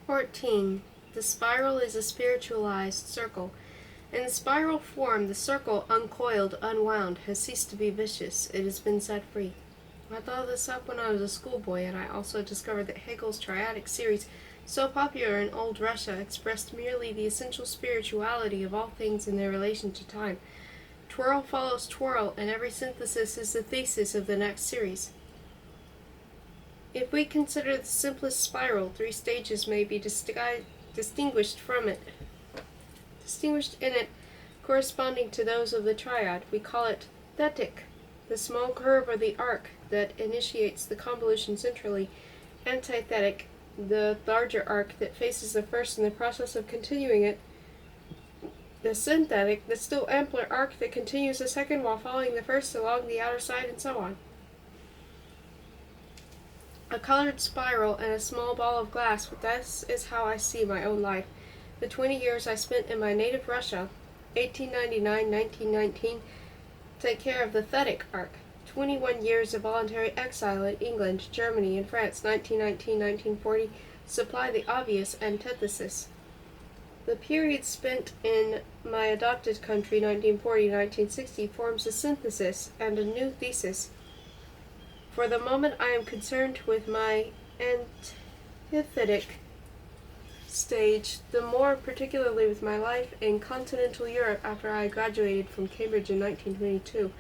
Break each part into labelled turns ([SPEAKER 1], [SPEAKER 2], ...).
[SPEAKER 1] 14. The spiral is a spiritualized circle. In the spiral form, the circle, uncoiled, unwound, has ceased to be vicious. It has been set free. I thought this up when I was a schoolboy, and I also discovered that Hegel's triadic series, so popular in old Russia, expressed merely the essential spirituality of all things in their relation to time. Twirl follows twirl, and every synthesis is the thesis of the next series. If we consider the simplest spiral, 3 stages may be distinguished in it, corresponding to those of the triad. We call it thetic, the small curve or the arc that initiates the convolution centrally; antithetic, the larger arc that faces the first in the process of continuing it; the synthetic, the still ampler arc that continues the second while following the first along the outer side, and so on. A colored spiral and a small ball of glass, this is how I see my own life. The 20 years I spent in my native Russia, 1899-1919, take care of the thetic arc. 21 years of voluntary exile in England, Germany, and France, 1919-1940, supply the obvious antithesis. The period spent in my adopted country, 1940-1960, forms a synthesis and a new thesis. For the moment I am concerned with my antithetic stage, the more particularly with my life in continental Europe after I graduated from Cambridge in 1922.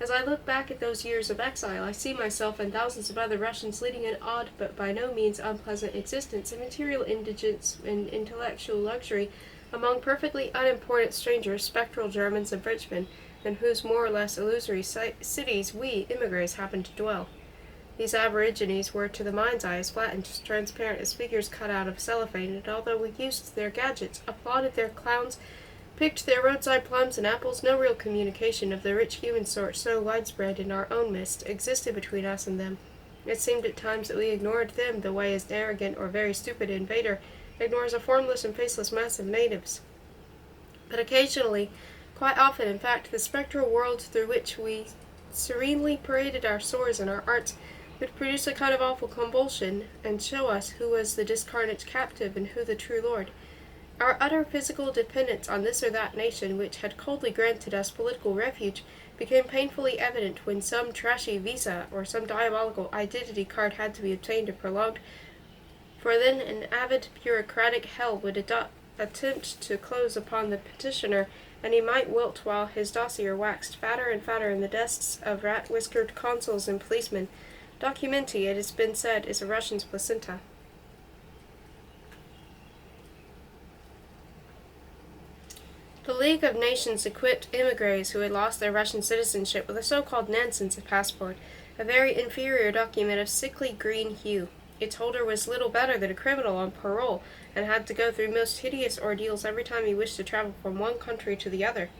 [SPEAKER 1] As I look back at those years of exile, I see myself and thousands of other Russians leading an odd but by no means unpleasant existence in material indigence and intellectual luxury among perfectly unimportant strangers, spectral Germans and Frenchmen, in whose more or less illusory cities we, immigrants, happened to dwell. These aborigines were to the mind's eye as flat and transparent as figures cut out of cellophane, and although we used their gadgets, applauded their clowns, picked their roadside plums and apples, no real communication of the rich human sort so widespread in our own midst existed between us and them. It seemed at times that we ignored them the way an arrogant or very stupid invader ignores a formless and faceless mass of natives. But occasionally, quite often in fact, the spectral world through which we serenely paraded our swords and our arts would produce a kind of awful convulsion, and show us who was the discarnate captive and who the true lord. Our utter physical dependence on this or that nation, which had coldly granted us political refuge, became painfully evident when some trashy visa or some diabolical identity card had to be obtained or prolonged, for then an avid bureaucratic hell would attempt to close upon the petitioner, and he might wilt while his dossier waxed fatter and fatter in the desks of rat-whiskered consuls and policemen. Documenti, it has been said, is a Russian's placenta. The League of Nations equipped émigrés who had lost their Russian citizenship with a so-called Nansen's passport, a very inferior document of sickly green hue. Its holder was little better than a criminal on parole, and had to go through most hideous ordeals every time he wished to travel from one country to the other.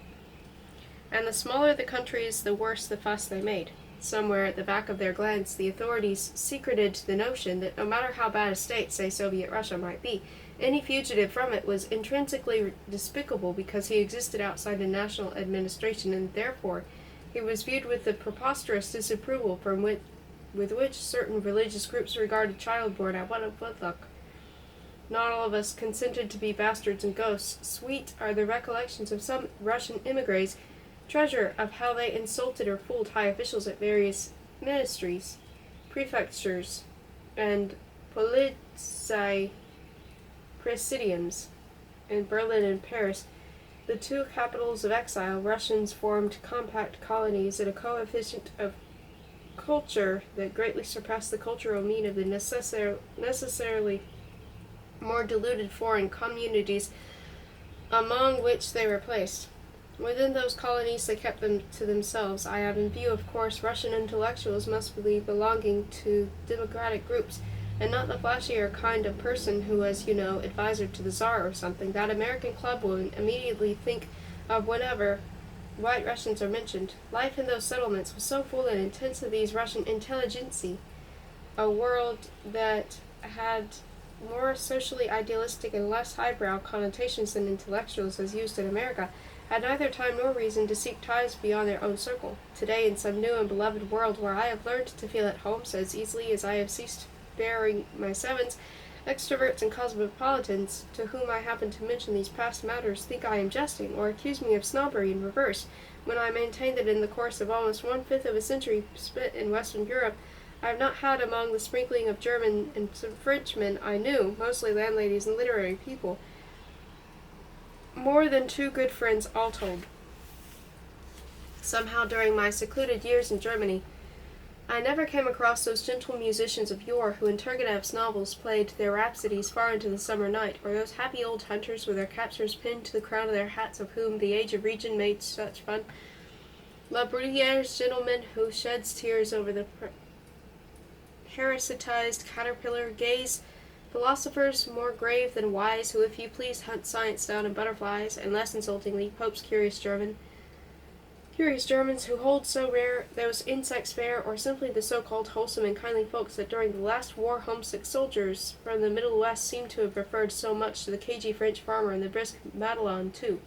[SPEAKER 1] And the smaller the countries, the worse the fuss they made. Somewhere at the back of their glance, the authorities secreted the notion that no matter how bad a state, say Soviet Russia, might be, any fugitive from it was intrinsically despicable because he existed outside the national administration, and therefore he was viewed with the preposterous disapproval with which certain religious groups regarded childborn at Wedlock. Not all of us consented to be bastards and ghosts. Sweet are the recollections of some Russian émigrés, treasure of how they insulted or fooled high officials at various ministries, prefectures, and polizei presidiums in Berlin and Paris, the 2 capitals of exile. Russians formed compact colonies at a coefficient of culture that greatly surpassed the cultural mean of the necessarily more diluted foreign communities among which they were placed. Within those colonies they kept them to themselves. I have in view, of course, Russian intellectuals must be belonging to democratic groups, and not the flashier kind of person who was, advisor to the Tsar or something. That American club will immediately think of whenever white Russians are mentioned. Life in those settlements was so full and intense of these Russian intelligentsia, a world that had more socially idealistic and less highbrow connotations than intellectuals as used in America, had neither time nor reason to seek ties beyond their own circle. Today, in some new and beloved world where I have learned to feel at home as easily as I have ceased bearing my sevens, Extroverts and cosmopolitans, to whom I happen to mention these past matters, think I am jesting, or accuse me of snobbery in reverse, when I maintain that in the course of almost 1/5 of a century spent in Western Europe, I have not had among the sprinkling of German and Frenchmen I knew, mostly landladies and literary people, more than 2 good friends all told. Somehow during my secluded years in Germany, I never came across those gentle musicians of yore who in Turgenev's novels played their rhapsodies far into the summer night, or those happy old hunters with their captors pinned to the crown of their hats of whom the age of region made such fun. La Bruyere's gentleman who sheds tears over the parasitized caterpillar, gaze philosophers more grave than wise who, if you please, hunt science down in butterflies, and less insultingly, Pope's curious Germans who hold so rare those insects fair, or simply the so-called wholesome and kindly folks that during the last war homesick soldiers from the Middle West seem to have referred so much to the cagey French farmer and the brisk Madelon too.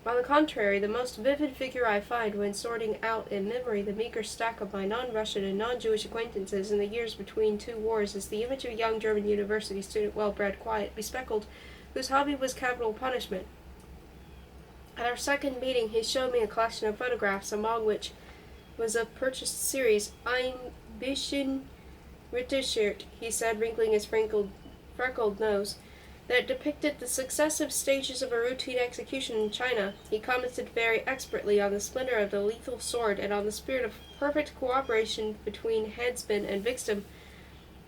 [SPEAKER 1] On the contrary, the most vivid figure I find when sorting out in memory the meager stack of my non-Russian and non-Jewish acquaintances in the years between 2 wars is the image of a young German university student, well-bred, quiet, bespectacled, whose hobby was capital punishment. At our second meeting, he showed me a collection of photographs, among which was a purchased series. "Ein bisschen retuschiert," he said, wrinkling his freckled nose, that depicted the successive stages of a routine execution in China. He commented very expertly on the splendor of the lethal sword and on the spirit of perfect cooperation between headsman and victim,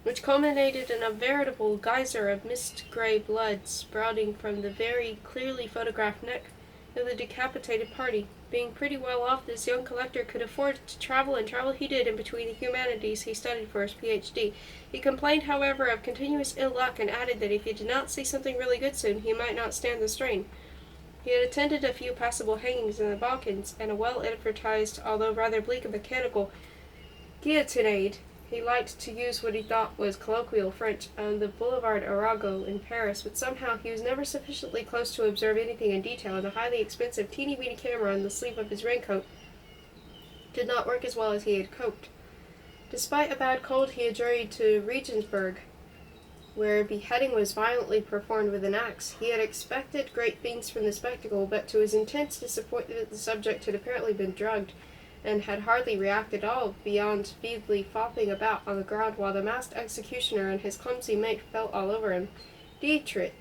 [SPEAKER 1] which culminated in a veritable geyser of mist-gray blood sprouting from the very clearly photographed neck of the decapitated party. Being pretty well off, this young collector could afford to travel, and travel he did in between the humanities he studied for his Ph.D. He complained, however, of continuous ill luck, and added that if he did not see something really good soon, he might not stand the strain. He had attended a few passable hangings in the Balkans, and a well-advertised, although rather bleak and mechanical, guillotinade. He liked to use what he thought was colloquial French on the Boulevard Arago in Paris, but somehow he was never sufficiently close to observe anything in detail, and the highly expensive teeny-weeny camera on the sleeve of his raincoat did not work as well as he had hoped. Despite a bad cold, he had journeyed to Regensburg, where beheading was violently performed with an axe. He had expected great things from the spectacle, but to his intense disappointment the subject had apparently been drugged, and had hardly reacted at all beyond feebly flopping about on the ground while the masked executioner and his clumsy mate fell all over him. Dietrich,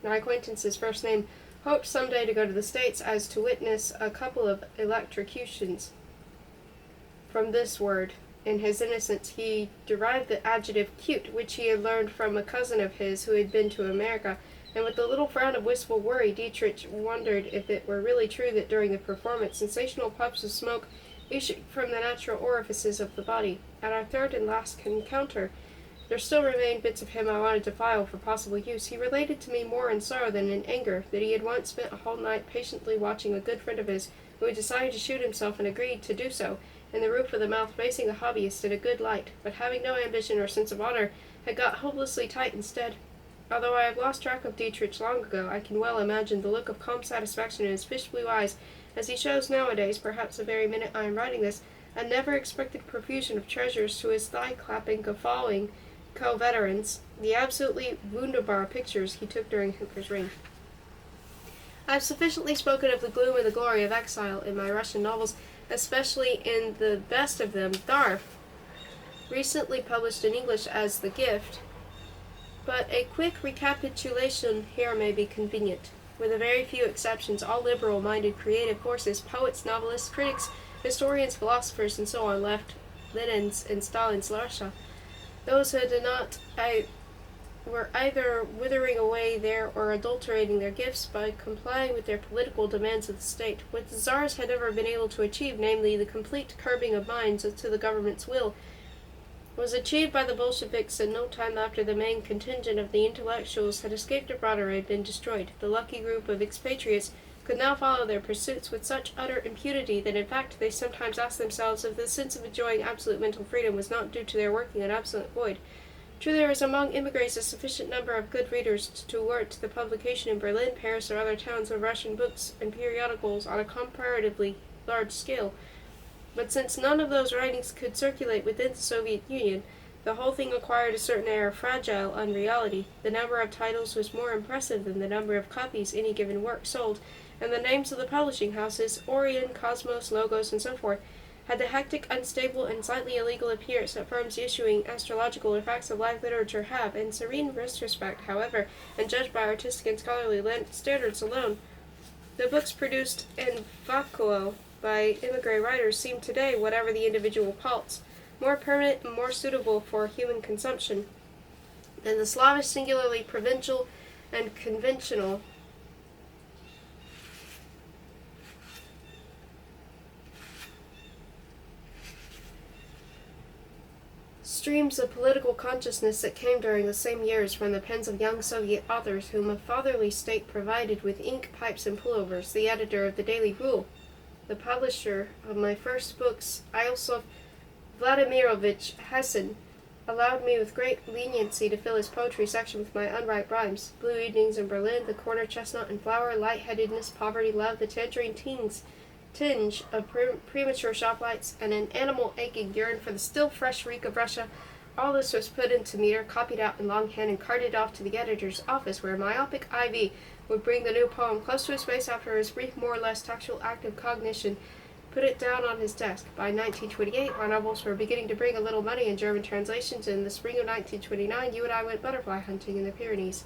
[SPEAKER 1] my acquaintance's first name, hoped some day to go to the States as to witness a couple of electrocutions. From this word, in his innocence, he derived the adjective cute, which he had learned from a cousin of his who had been to America, and with a little frown of wistful worry, Dietrich wondered if it were really true that during the performance sensational puffs of smoke issued from the natural orifices of the body. At our third and last encounter, there still remained bits of him I wanted to file for possible use. He related to me more in sorrow than in anger that he had once spent a whole night patiently watching a good friend of his who had decided to shoot himself and agreed to do so, in the roof of the mouth facing a hobbyist in a good light, but having no ambition or sense of honor, had got hopelessly tight instead. Although I have lost track of Dietrich long ago, I can well imagine the look of calm satisfaction in his fish-blue eyes as he shows nowadays, perhaps the very minute I am writing this, a never-expected profusion of treasures to his thigh-clapping, guffawing co-veterans, the absolutely wunderbar pictures he took during Hitler's reign. I have sufficiently spoken of the gloom and the glory of exile in my Russian novels, especially in the best of them, Darf, recently published in English as The Gift, but a quick recapitulation here may be convenient. With a very few exceptions, all liberal-minded creative forces, poets, novelists, critics, historians, philosophers, and so on, left Lenin's and Stalin's Russia. Those who did not were either withering away there or adulterating their gifts by complying with their political demands of the state. What the Tsars had never been able to achieve, namely the complete curbing of minds to the government's will, was achieved by the Bolsheviks in no time after the main contingent of the intellectuals had escaped abroad or had been destroyed. The lucky group of expatriates could now follow their pursuits with such utter impunity that in fact they sometimes asked themselves if the sense of enjoying absolute mental freedom was not due to their working an absolute void. True, there is among immigrants a sufficient number of good readers to warrant the publication in Berlin, Paris, or other towns of Russian books and periodicals on a comparatively large scale. But since none of those writings could circulate within the Soviet Union, The whole thing acquired a certain air of fragile unreality. The number of titles was more impressive than the number of copies any given work sold, and the names of the publishing houses, Orion, Cosmos, Logos, and so forth, had the hectic, unstable, and slightly illegal appearance that firms issuing astrological or facts of life literature have. In serene retrospect, however, and judged by artistic and scholarly standards alone, the books produced in vacuo by emigre writers seem today, whatever the individual faults, more permanent and more suitable for human consumption than the Slavish, singularly provincial and conventional streams of political consciousness that came during the same years from the pens of young Soviet authors whom a fatherly state provided with ink, pipes, and pullovers. The editor of the Daily Rule, the publisher of my first books, Iosif Vladimirovich Hessen, allowed me with great leniency to fill his poetry section with my unripe rhymes. Blue evenings in Berlin, the corner chestnut in flower, lightheadedness, poverty, love, the tangerine tinge of premature shoplights, and an animal aching yearn for the still fresh reek of Russia. All this was put into meter, copied out in longhand, and carted off to the editor's office, where myopic IV would bring the new poem close to his face after his brief, more or less tactual act of cognition, put it down on his desk. By 1928, my novels were beginning to bring a little money in German translations, and in the spring of 1929, you and I went butterfly hunting in the Pyrenees.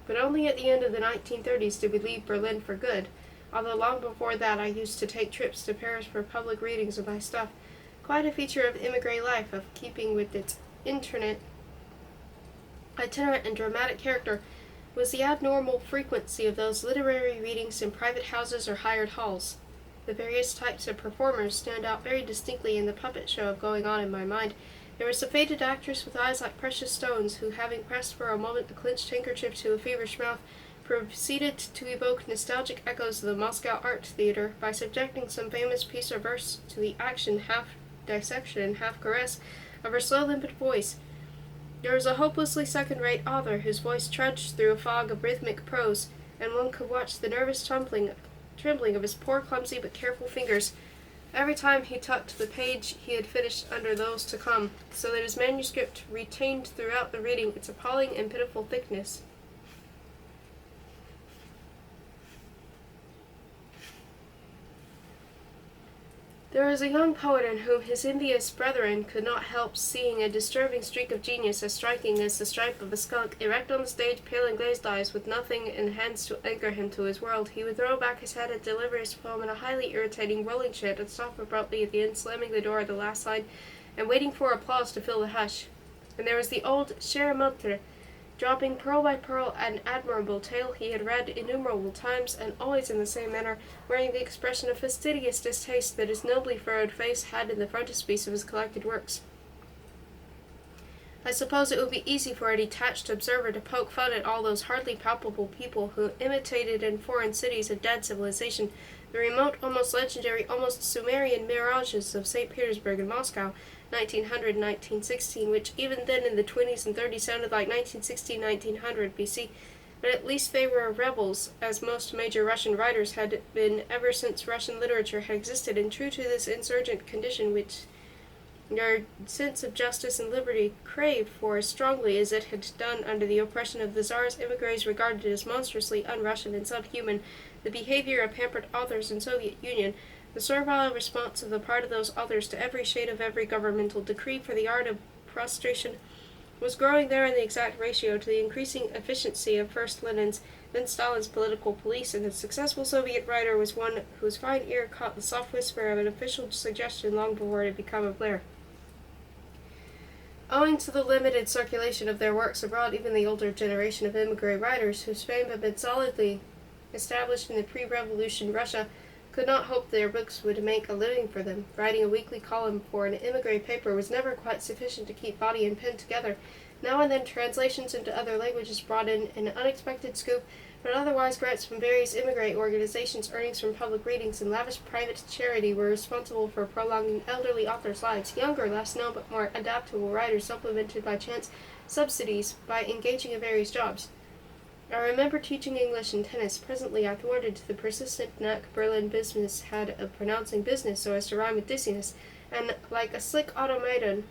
[SPEAKER 1] But only at the end of the 1930s did we leave Berlin for good, although long before that I used to take trips to Paris for public readings of my stuff. Quite a feature of émigré life, of keeping with its itinerant and dramatic character, was the abnormal frequency of those literary readings in private houses or hired halls. The various types of performers stand out very distinctly in the puppet show going on in my mind. There was a faded actress with eyes like precious stones, who, having pressed for a moment a clenched handkerchief to a feverish mouth, proceeded to evoke nostalgic echoes of the Moscow Art Theater by subjecting some famous piece of verse to the action, half dissection and half caress, of her slow, limpid voice. There was a hopelessly second-rate author whose voice trudged through a fog of rhythmic prose, and one could watch the nervous trembling of his poor, clumsy, but careful fingers every time he tucked the page he had finished under those to come, so that his manuscript retained throughout the reading its appalling and pitiful thickness. There was a young poet in whom his envious brethren could not help seeing a disturbing streak of genius as striking as the stripe of a skunk. Erect on the stage, pale and glazed eyes, with nothing in hands to anchor him to his world, he would throw back his head and deliver his poem in a highly irritating rolling chant and stop abruptly at the end, slamming the door at the last line and waiting for applause to fill the hush. And there was the old cher maître, dropping pearl by pearl an admirable tale he had read innumerable times, and always in the same manner, wearing the expression of fastidious distaste that his nobly furrowed face had in the frontispiece of his collected works. I suppose it would be easy for a detached observer to poke fun at all those hardly palpable people who imitated in foreign cities a dead civilization the remote, almost legendary, almost Sumerian mirages of St. Petersburg and Moscow, 1900 and 1916, which even then in the 20s and 30s sounded like 1916-1900 BC, but at least they were rebels, as most major Russian writers had been ever since Russian literature had existed, and true to this insurgent condition which their sense of justice and liberty craved for as strongly as it had done under the oppression of the Tsar's. Emigres regarded as monstrously un-Russian and subhuman the behavior of pampered authors in Soviet Union, the servile response of the part of those authors to every shade of every governmental decree for the art of prostration was growing there in the exact ratio to the increasing efficiency of first Lenin's, then Stalin's political police, and the successful Soviet writer was one whose fine ear caught the soft whisper of an official suggestion long before it had become a blare. Owing to the limited circulation of their works abroad, even the older generation of emigre writers, whose fame had been solidly established in the pre-revolution Russia, could not hope their books would make a living for them. Writing a weekly column for an emigre paper was never quite sufficient to keep body and pen together. Now and then translations into other languages brought in an unexpected scoop, but otherwise grants from various emigre organizations, earnings from public readings, and lavish private charity were responsible for prolonging elderly authors' lives. Younger, less known, but more adaptable writers supplemented by chance subsidies by engaging in various jobs. I remember teaching English and tennis. Presently I thwarted the persistent knack Berlin business had of pronouncing business so as to rhyme with dizziness, and like a slick automaton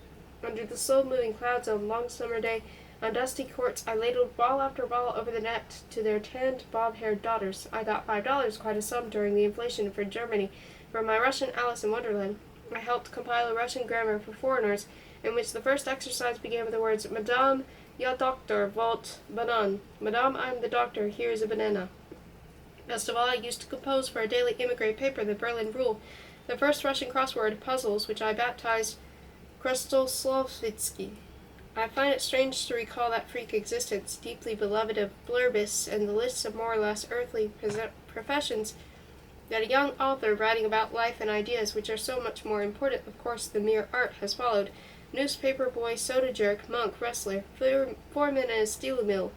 [SPEAKER 1] Under the slow-moving clouds of a long summer day, on dusty courts, I ladled ball after ball over the net to their tanned, bob-haired daughters. I got $5, quite a sum during the inflation for Germany, for my Russian Alice in Wonderland. I helped compile a Russian grammar for foreigners, in which the first exercise began with the words, Madame, ya doctor, volt banan. Madame, I am the doctor, here is a banana. Best of all, I used to compose for a daily immigrant paper, the Berlin Rule, the first Russian crossword puzzles, which I baptized Krestoslovitsky. I find it strange to recall that freak existence, deeply beloved of blurbists and the lists of more or less earthly professions, that a young author writing about life and ideas, which are so much more important, of course, than mere art, has followed. Newspaper boy, soda jerk, monk, wrestler, foreman in a steel mill,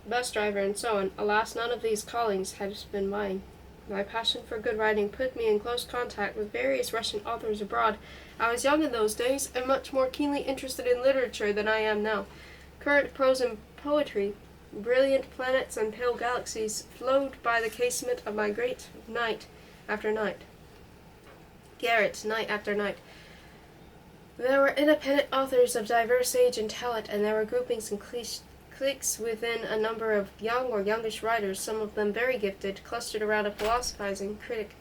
[SPEAKER 1] bus driver, and so on. Alas, none of these callings has been mine. My passion for good writing put me in close contact with various Russian authors abroad. I was young in those days, and much more keenly interested in literature than I am now. Current prose and poetry, brilliant planets and pale galaxies, flowed by the casement of my great night after night. Garret, night after night. There were independent authors of diverse age and talent, and there were groupings and cliques within a number of young or youngish writers, some of them very gifted, clustered around a philosophizing critic.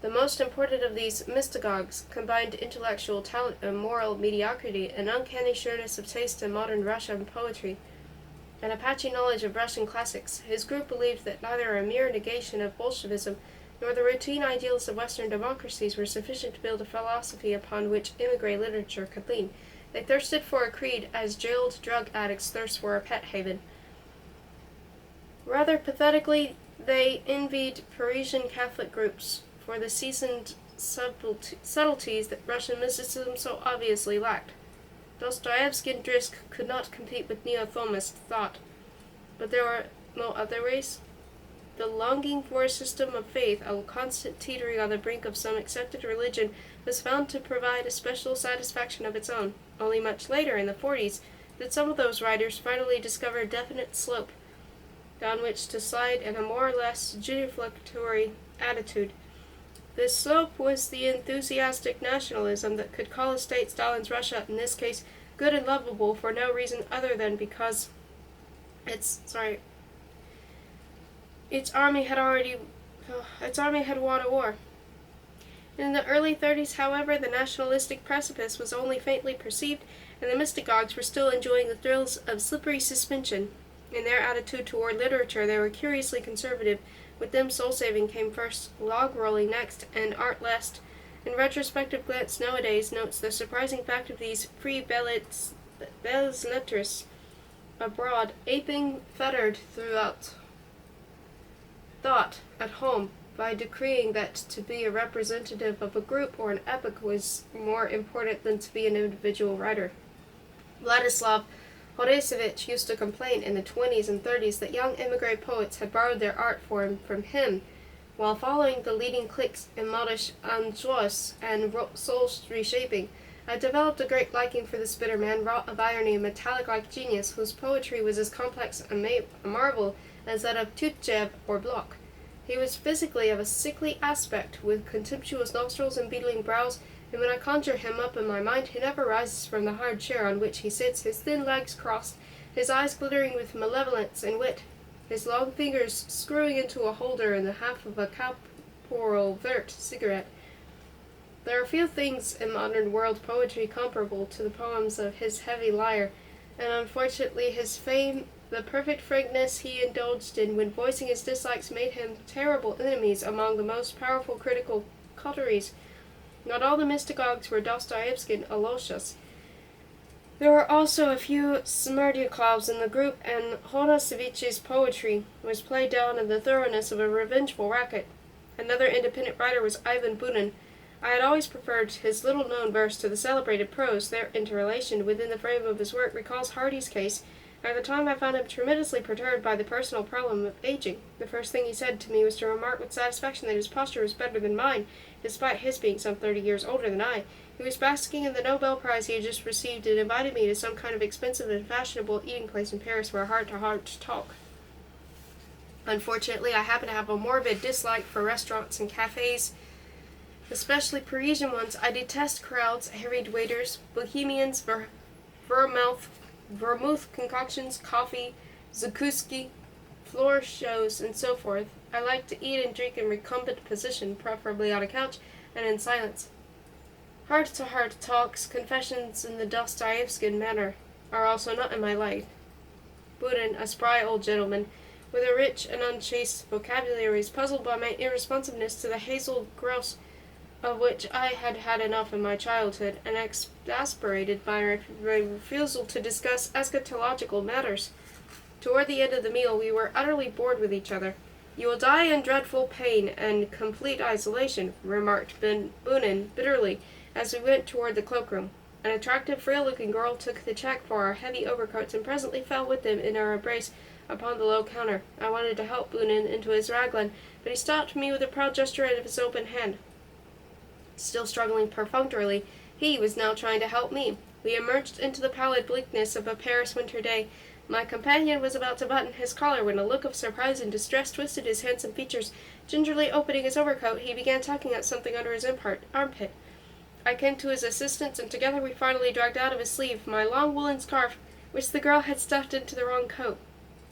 [SPEAKER 1] The most important of these mystagogues combined intellectual talent and moral mediocrity, an uncanny sureness of taste in modern Russian poetry, and a patchy knowledge of Russian classics. His group believed that neither a mere negation of Bolshevism nor the routine ideals of Western democracies were sufficient to build a philosophy upon which émigré literature could lean. They thirsted for a creed as jailed drug addicts thirst for a pet haven. Rather pathetically, they envied Parisian Catholic groups for the seasoned subtleties that Russian mysticism so obviously lacked. Dostoevsky and Drisk could not compete with neo-Thomist thought, but there were no other ways. The longing for a system of faith, a constant teetering on the brink of some accepted religion, was found to provide a special satisfaction of its own. Only much later, in the 40s, did some of those writers finally discover a definite slope down which to slide in a more or less genuflectory attitude. This slope was the enthusiastic nationalism that could call a state Stalin's Russia, in this case, good and lovable for no reason other than because its army had won a war. In the early 30s, however, the nationalistic precipice was only faintly perceived, and the mystagogues were still enjoying the thrills of slippery suspension. In their attitude toward literature, they were curiously conservative. With them, soul-saving came first, log-rolling next, and art last. In retrospective glance nowadays notes the surprising fact of these free belles lettres abroad, aping fettered throughout thought at home, by decreeing that to be a representative of a group or an epoch was more important than to be an individual writer. Vladislav Horesevich used to complain in the 20s and 30s that young émigré poets had borrowed their art form from him, while following the leading cliques in modish enjoues and soul reshaping. I developed a great liking for this bitter man, wrought of irony and metallic-like genius, whose poetry was as complex a marvel as that of Tyutchev or Bloch. He was physically of a sickly aspect, with contemptuous nostrils and beetling brows, and when I conjure him up in my mind, he never rises from the hard chair on which he sits, his thin legs crossed, his eyes glittering with malevolence and wit, his long fingers screwing into a holder in the half of a Caporal Vert cigarette. There are few things in modern world poetry comparable to the poems of his heavy lyre, and unfortunately his fame, the perfect frankness he indulged in when voicing his dislikes, made him terrible enemies among the most powerful critical coteries. Not all the mystagogues were Dostoevsky and Aloysius. There were also a few Smerdyaklovs in the group, and Horacevich's poetry was played down in the thoroughness of a revengeful racket. Another independent writer was Ivan Bunin. I had always preferred his little-known verse to the celebrated prose. Their interrelation within the frame of his work recalls Hardy's case. At the time I found him tremendously perturbed by the personal problem of aging. The first thing he said to me was to remark with satisfaction that his posture was better than mine, despite his being some 30 years older than I. He was basking in the Nobel Prize he had just received and invited me to some kind of expensive and fashionable eating place in Paris for a heart-to-heart talk. Unfortunately, I happen to have a morbid dislike for restaurants and cafes, especially Parisian ones. I detest crowds, harried waiters, bohemians, vermouth concoctions, coffee, zakuski, floor shows, and so forth. I like to eat and drink in recumbent position, preferably on a couch, and in silence. Heart-to-heart talks, confessions in the Dostoevskian manner, are also not in my light. Bunin, a spry old gentleman, with a rich and unchaste vocabulary, is puzzled by my irresponsiveness to the hazel grouse of which I had had enough in my childhood, and exasperated by my refusal to discuss eschatological matters. Toward the end of the meal, we were utterly bored with each other. "You will die in dreadful pain and complete isolation," remarked Bunin bitterly, as we went toward the cloakroom. An attractive, frail-looking girl took the check for our heavy overcoats and presently fell with them in our embrace upon the low counter. I wanted to help Bunin into his raglan, but he stopped me with a proud gesture of his open hand. Still struggling perfunctorily, he was now trying to help me. We emerged into the pallid bleakness of a Paris winter day. My companion was about to button his collar when a look of surprise and distress twisted his handsome features. Gingerly opening his overcoat, he began tucking at something under his armpit. I came to his assistance, and together we finally dragged out of his sleeve my long woolen scarf, which the girl had stuffed into the wrong coat.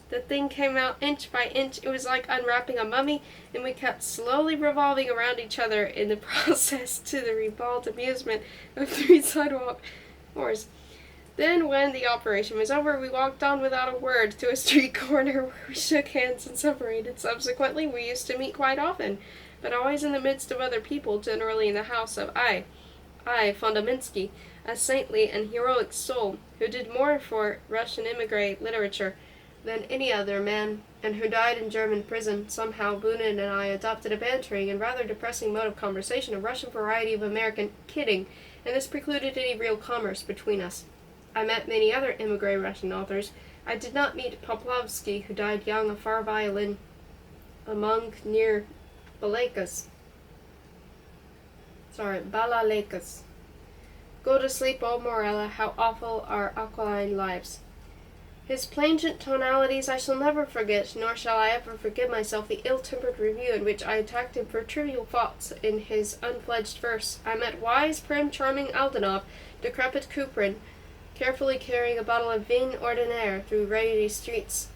[SPEAKER 1] The thing came out inch by inch. It was like unwrapping a mummy, and we kept slowly revolving around each other in the process, to the ribald amusement of 3 sidewalk whores. Then, when the operation was over, we walked on without a word to a street corner where we shook hands and separated. Subsequently, we used to meet quite often, but always in the midst of other people, generally in the house of I, Fondaminsky, a saintly and heroic soul who did more for Russian immigrant literature than any other man, and who died in German prison. Somehow Bunin and I adopted a bantering and rather depressing mode of conversation, a Russian variety of American kidding, and this precluded any real commerce between us. I met many other immigrant Russian authors. I did not meet Poplavsky, who died young, a far violin, a monk near Balalekas. Go to sleep, O Morella, how awful are aquiline lives. His plangent tonalities I shall never forget, nor shall I ever forgive myself the ill-tempered review in which I attacked him for trivial faults in his unfledged verse. I met wise, prim, charming Aldanov, decrepit Kuprin, carefully carrying a bottle of vin ordinaire through rainy streets.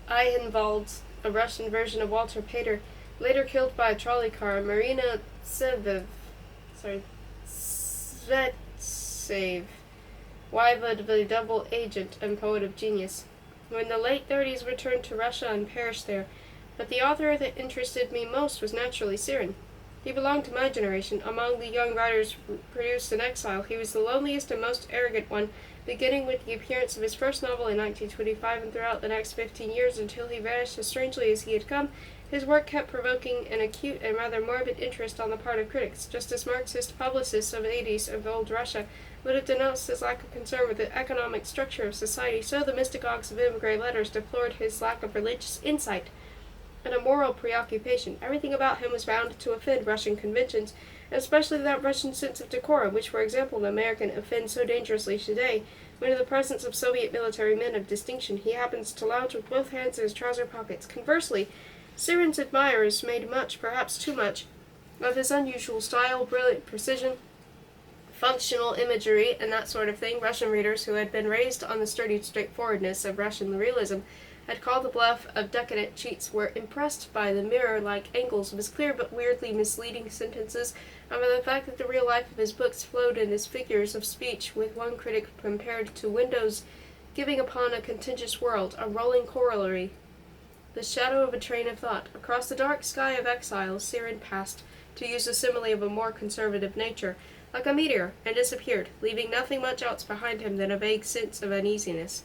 [SPEAKER 1] Eichenwald, a Russian version of Walter Pater, later killed by a trolley car. Marina Tsvetev, wife of the double agent and poet of genius, who in the late 30s returned to Russia and perished there. But the author that interested me most was naturally Sirin. He belonged to my generation. Among the young writers produced in exile, he was the loneliest and most arrogant one, beginning with the appearance of his first novel in 1925 and throughout the next 15 years until he vanished as strangely as he had come. His work kept provoking an acute and rather morbid interest on the part of critics, just as Marxist publicists of the 80s of old Russia would have denounced his lack of concern with the economic structure of society, so the mystagogues of immigrant letters deplored his lack of religious insight and a moral preoccupation. Everything about him was bound to offend Russian conventions, and especially that Russian sense of decorum which, for example, the American offends so dangerously today, when in the presence of Soviet military men of distinction he happens to lounge with both hands in his trouser pockets. Conversely, Sirin's admirers made much, perhaps too much, of his unusual style, brilliant precision, functional imagery, and that sort of thing. Russian readers who had been raised on the sturdy straightforwardness of Russian realism had called the bluff of decadent cheats, were impressed by the mirror-like angles of his clear but weirdly misleading sentences, and by the fact that the real life of his books flowed in his figures of speech, with one critic compared to windows giving upon a contiguous world, a rolling corollary, the shadow of a train of thought. Across the dark sky of exile, Sirin passed, to use a simile of a more conservative nature, like a meteor, and disappeared, leaving nothing much else behind him than a vague sense of uneasiness.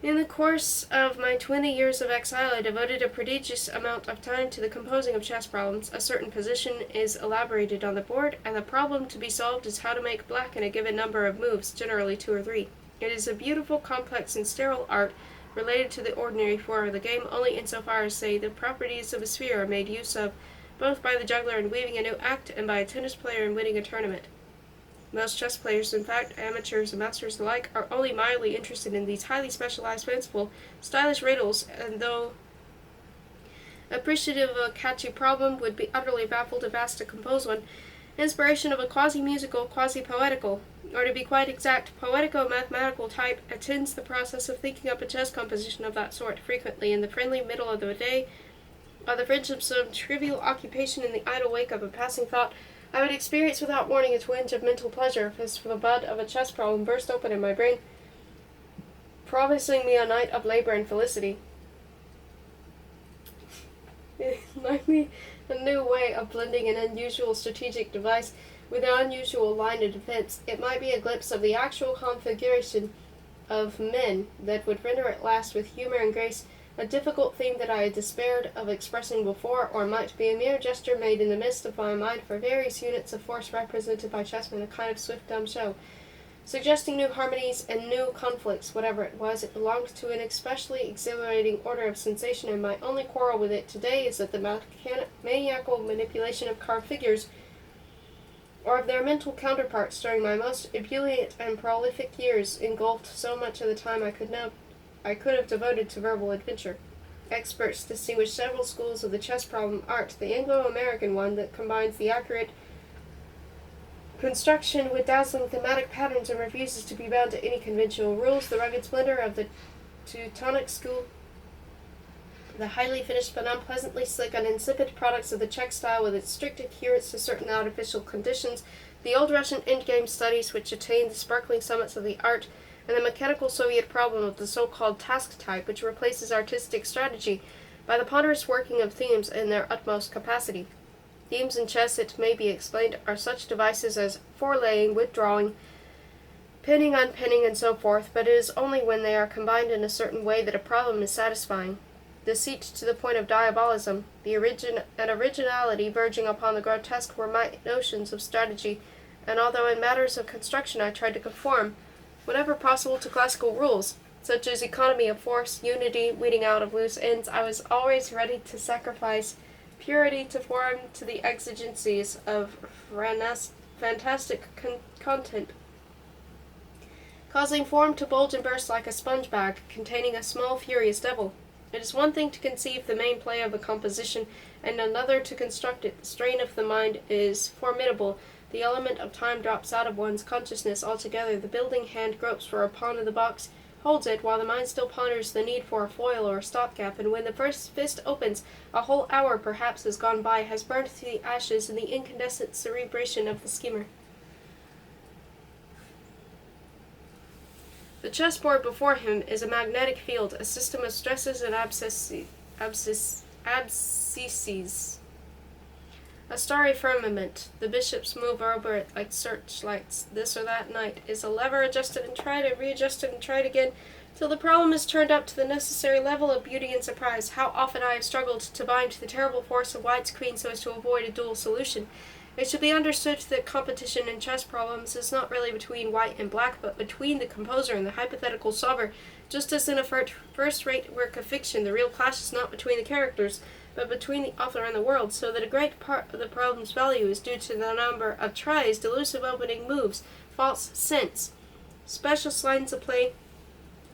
[SPEAKER 1] In the course of my 20 years of exile, I devoted a prodigious amount of time to the composing of chess problems. A certain position is elaborated on the board, and the problem to be solved is how to make black in a given number of moves, generally 2 or 3. It is a beautiful, complex, and sterile art, related to the ordinary form of the game, only insofar as, say, the properties of a sphere are made use of, both by the juggler in weaving a new act and by a tennis player in winning a tournament. Most chess players, in fact, amateurs and masters alike, are only mildly interested in these highly specialized, fanciful, stylish riddles, and though appreciative of a catchy problem, would be utterly baffled if asked to compose one. Inspiration of a quasi-musical, quasi-poetical, or to be quite exact, poetico-mathematical type attends the process of thinking up a chess composition of that sort, frequently in the friendly middle of the day, or the fringe of some trivial occupation in the idle wake of a passing thought. I would experience without warning a twinge of mental pleasure as the bud of a chess problem burst open in my brain, promising me a night of labor and felicity. It might be a new way of blending an unusual strategic device with an unusual line of defense. It might be a glimpse of the actual configuration of men that would render at last with humor and grace a difficult theme that I had despaired of expressing before, or might be a mere gesture made in the midst of my mind for various units of force represented by chessmen, a kind of swift dumb show, suggesting new harmonies and new conflicts. Whatever it was, it belonged to an especially exhilarating order of sensation, and my only quarrel with it today is that the maniacal manipulation of carved figures, or of their mental counterparts during my most ebullient and prolific years, engulfed so much of the time I could have devoted to verbal adventure. Experts distinguish several schools of the chess problem art: the Anglo-American one that combines the accurate construction with dazzling thematic patterns and refuses to be bound to any conventional rules; the rugged splendor of the Teutonic school, the highly finished but unpleasantly slick and insipid products of the Czech style with its strict adherence to certain artificial conditions; the old Russian endgame studies which attain the sparkling summits of the art; and the mechanical Soviet problem of the so-called task type, which replaces artistic strategy by the ponderous working of themes in their utmost capacity. Themes in chess, it may be explained, are such devices as forelaying, withdrawing, pinning, unpinning, and so forth, but it is only when they are combined in a certain way that a problem is satisfying. Deceit to the point of diabolism, and originality verging upon the grotesque were my notions of strategy, and although in matters of construction I tried to conform, whenever possible, to classical rules, such as economy of force, unity, weeding out of loose ends, I was always ready to sacrifice purity to form to the exigencies of fantastic content, causing form to bulge and burst like a sponge bag containing a small furious devil. It is one thing to conceive the main play of a composition, and another to construct it. The strain of the mind is formidable. The element of time drops out of one's consciousness altogether. The building hand gropes for a pawn in the box, holds it, while the mind still ponders the need for a foil or a stopgap, and when the first fist opens, a whole hour perhaps has gone by, has burned to the ashes in the incandescent cerebration of the schemer. The chessboard before him is a magnetic field, a system of stresses and abscisses, a starry firmament. The bishops move over it like searchlights. This or that knight is a lever adjusted and tried and readjusted and tried again, till the problem is turned up to the necessary level of beauty and surprise. How often I have struggled to bind the terrible force of white's queen so as to avoid a dual solution. It should be understood that competition in chess problems is not really between white and black, but between the composer and the hypothetical solver. Just as in a first-rate work of fiction, the real clash is not between the characters, but between the author and the world, so that a great part of the problem's value is due to the number of tries, delusive opening moves, false scents, special lines of play,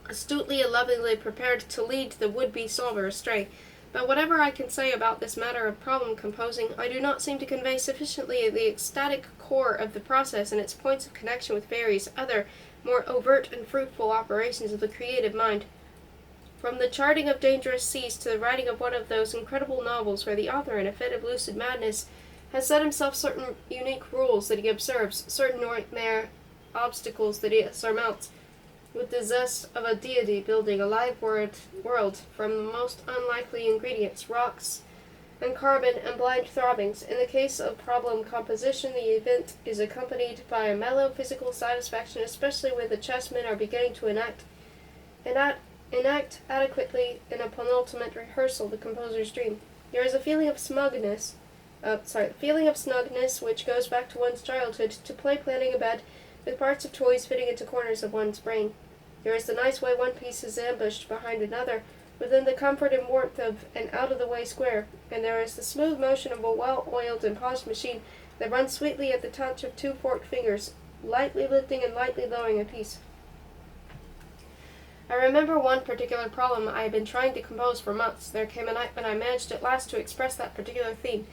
[SPEAKER 1] astutely and lovingly prepared to lead the would-be solver astray. But whatever I can say about this matter of problem composing, I do not seem to convey sufficiently the ecstatic core of the process and its points of connection with various other, more overt and fruitful operations of the creative mind. From the charting of dangerous seas to the writing of one of those incredible novels where the author, in a fit of lucid madness, has set himself certain unique rules that he observes, certain nightmare obstacles that he surmounts, with the zest of a deity building a live world from the most unlikely ingredients, rocks and carbon and blind throbbings. In the case of problem composition, the event is accompanied by a mellow physical satisfaction, especially when the chessmen are beginning to enact adequately in a penultimate rehearsal the composer's dream. There is a feeling of snugness which goes back to one's childhood, to play planning a bed with parts of toys fitting into corners of one's brain. There is the nice way one piece is ambushed behind another, within the comfort and warmth of an out-of-the-way square, and there is the smooth motion of a well-oiled and polished machine that runs sweetly at the touch of two forked fingers, lightly lifting and lightly lowering a piece. I remember one particular problem I had been trying to compose for months. There came a night when I managed at last to express that particular theme.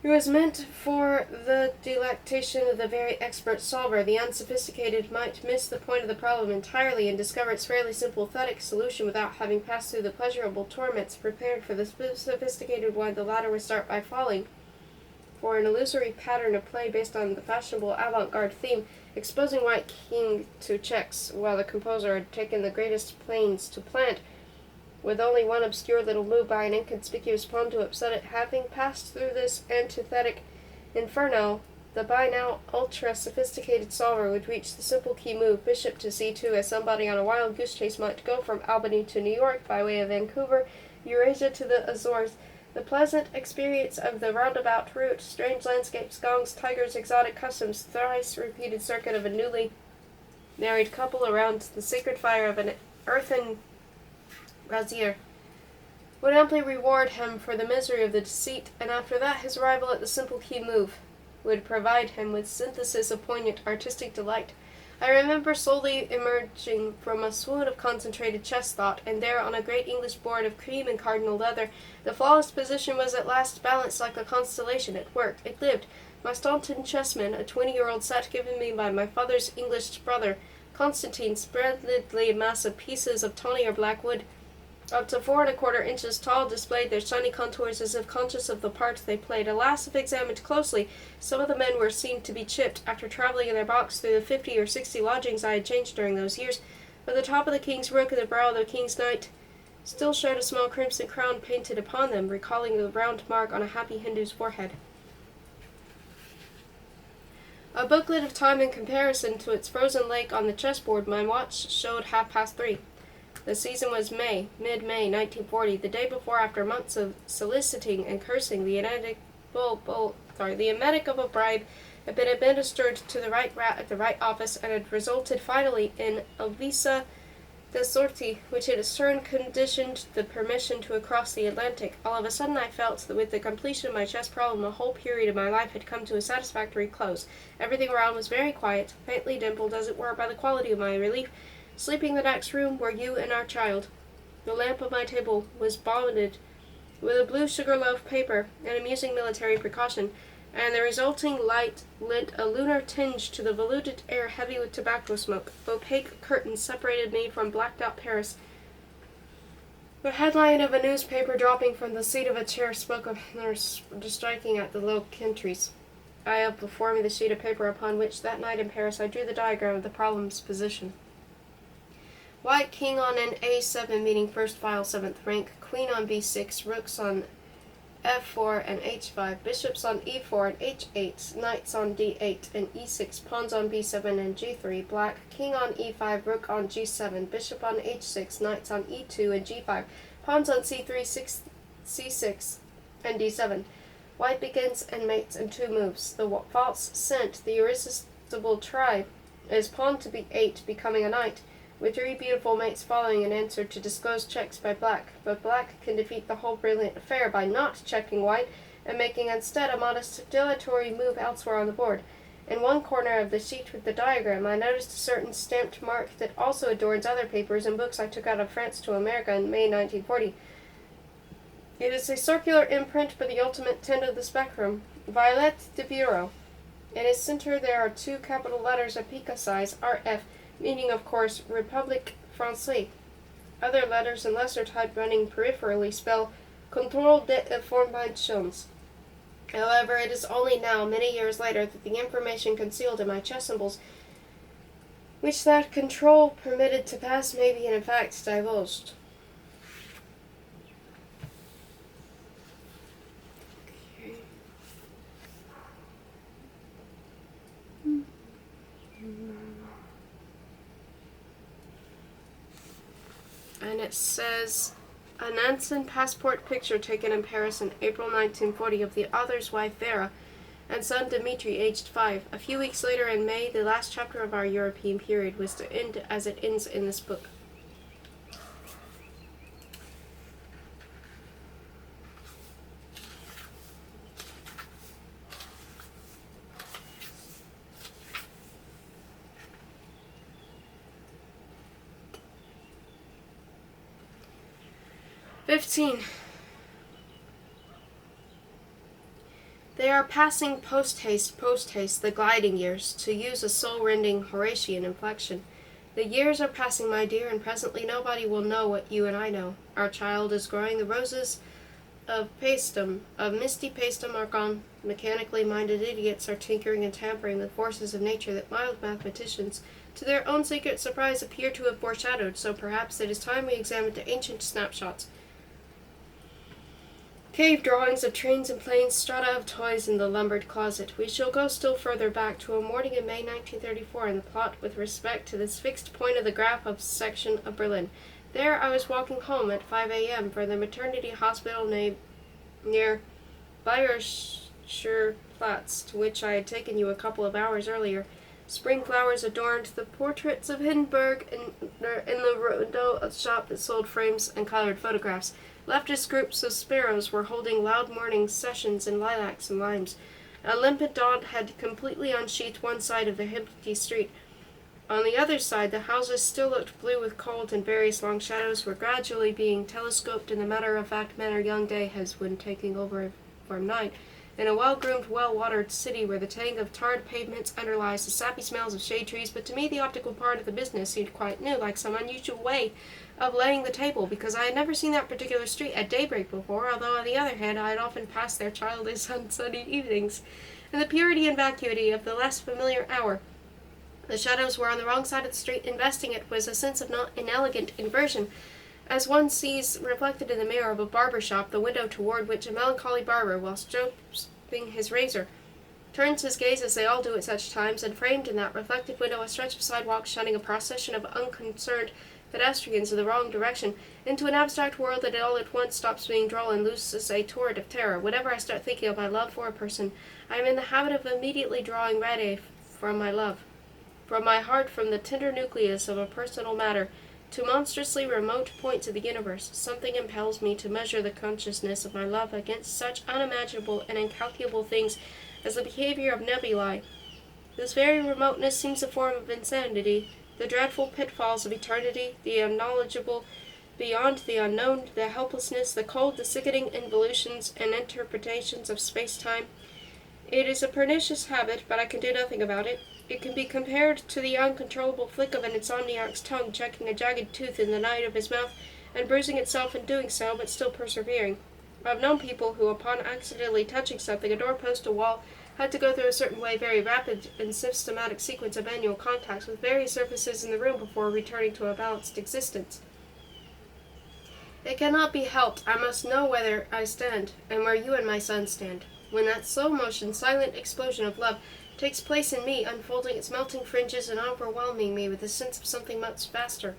[SPEAKER 1] It was meant for the delectation of the very expert solver. The unsophisticated might miss the point of the problem entirely and discover its fairly simple pathetic solution without having passed through the pleasurable torments prepared for the sophisticated one. The latter would start by falling for an illusory pattern of play based on the fashionable avant-garde theme, exposing white king to checks, while the composer had taken the greatest pains to plant, with only one obscure little move by an inconspicuous pawn to upset it. Having passed through this antithetic inferno, the by now ultra-sophisticated solver would reach the simple key move, bishop to c2, as somebody on a wild goose chase might go from Albany to New York by way of Vancouver, Eurasia to the Azores. The pleasant experience of the roundabout route, strange landscapes, gongs, tigers, exotic customs, thrice-repeated circuit of a newly married couple around the sacred fire of an earthen brazier, would amply reward him for the misery of the deceit, and after that his arrival at the simple key move would provide him with synthesis of poignant artistic delight. I remember slowly emerging from a swoon of concentrated chess thought, and there on a great English board of cream and cardinal leather, the flawless position was at last balanced like a constellation. It worked. It lived. My Staunton chessman, a 20-year-old set given me by my father's English brother, Constantine, splendidly a mass of pieces of tawny or black wood, up to 4¼ inches tall, displayed their shiny contours as if conscious of the part they played. Alas, if examined closely, some of the men were seen to be chipped after traveling in their box through the 50 or 60 lodgings I had changed during those years. But the top of the king's rook and the brow of the king's knight still showed a small crimson crown painted upon them, recalling the round mark on a happy Hindu's forehead. A booklet of time in comparison to its frozen lake on the chessboard, my watch showed 3:30. The season was mid-May, 1940, the day before, after months of soliciting and cursing, the emetic of a bribe had been administered to the right rat at the right office, and had resulted finally in a visa de sortie, which in its turn conditioned the permission to cross the Atlantic. All of a sudden I felt that with the completion of my chess problem, the whole period of my life had come to a satisfactory close. Everything around was very quiet, faintly dimpled, as it were, by the quality of my relief. Sleeping in the next room were you and our child. The lamp of my table was bonded with a blue sugar loaf paper, an amusing military precaution, and the resulting light lent a lunar tinge to the voluted air heavy with tobacco smoke. Opaque curtains separated me from blacked-out Paris. The headline of a newspaper dropping from the seat of a chair spoke of nurse striking at the Low Countries. I have before me the sheet of paper upon which that night in Paris I drew the diagram of the problem's position. White king on an a7 meeting first file 7th rank, queen on b6, rooks on f4 and h5, bishops on e4 and h8, knights on d8 and e6, pawns on b7 and g3, black, king on e5, rook on g7, bishop on h6, knights on e2 and g5, pawns on c3, c6, and d7. White begins and mates in 2 moves. The false scent, the irresistible try, is pawn to b8, becoming a knight, with 3 beautiful mates following in answer to disclosed checks by black. But black can defeat the whole brilliant affair by not checking white, and making instead a modest dilatory move elsewhere on the board. In one corner of the sheet with the diagram, I noticed a certain stamped mark that also adorns other papers and books I took out of France to America in May 1940. It is a circular imprint for the ultimate tint of the spectrum, Violet de Bureau. In its center there are 2 capital letters of pica size, RF, meaning, of course, République Française. Other letters in lesser type running peripherally spell Contrôle des Informations. However, it is only now, many years later, that the information concealed in my chess symbols, which that control permitted to pass, may be in fact divulged. And it says, a Nansen passport picture taken in Paris in April 1940 of the author's wife Vera and son Dmitri, aged 5. A few weeks later in May, the last chapter of our European period was to end as it ends in this book. 15. They are passing post-haste, the gliding years, to use a soul-rending Horatian inflection. The years are passing, my dear, and presently nobody will know what you and I know. Our child is growing, the roses of misty pastem are gone. Mechanically minded idiots are tinkering and tampering with forces of nature that mild mathematicians, to their own secret surprise, appear to have foreshadowed, so perhaps it is time we examined the ancient snapshots. Cave drawings of trains and planes, strata of toys in the lumbered closet. We shall go still further back to a morning in May 1934 and the plot with respect to this fixed point of the graph of section of Berlin. There I was walking home at 5 a.m. from the maternity hospital near Bayerischer Platz, to which I had taken you a couple of hours earlier. Spring flowers adorned the portraits of Hindenburg in the window of a shop that sold frames and colored photographs. Leftist groups of sparrows were holding loud morning sessions in lilacs and limes. A limpid dawn had completely unsheathed one side of the empty street. On the other side, the houses still looked blue with cold, and various long shadows were gradually being telescoped in the matter-of-fact manner young day has when taking over from night. In a well-groomed, well-watered city where the tang of tarred pavements underlies the sappy smells of shade trees, but to me the optical part of the business seemed quite new, like some unusual way of laying the table, because I had never seen that particular street at daybreak before, although on the other hand I had often passed there childless on sunny evenings. In the purity and vacuity of the less familiar hour, the shadows were on the wrong side of the street. Investing it was a sense of not inelegant inversion, as one sees reflected in the mirror of a barber shop, the window toward which a melancholy barber, while stroking his razor, turns his gaze as they all do at such times, and framed in that reflected window a stretch of sidewalk shunning a procession of unconcerned pedestrians in the wrong direction, into an abstract world that all at once stops being droll and loses a torrent of terror. Whenever I start thinking of my love for a person, I am in the habit of immediately drawing radiae from my love, from my heart, from the tender nucleus of a personal matter, to monstrously remote points of the universe. Something impels me to measure the consciousness of my love against such unimaginable and incalculable things as the behavior of nebulae. This very remoteness seems a form of insanity. The dreadful pitfalls of eternity, the unknowledgeable beyond the unknown, the helplessness, the cold, the sickening involutions and interpretations of space-time. It is a pernicious habit, but I can do nothing about it. It can be compared to the uncontrollable flick of an insomniac's tongue checking a jagged tooth in the night of his mouth and bruising itself in doing so, but still persevering. I've known people who, upon accidentally touching something, a doorpost, a wall, had to go through a certain way, very rapid and systematic sequence of manual contacts with various surfaces in the room before returning to a balanced existence. It cannot be helped. I must know where I stand, and where you and my son stand. When that slow motion, silent explosion of love takes place in me, unfolding its melting fringes and overwhelming me with a sense of something much vaster,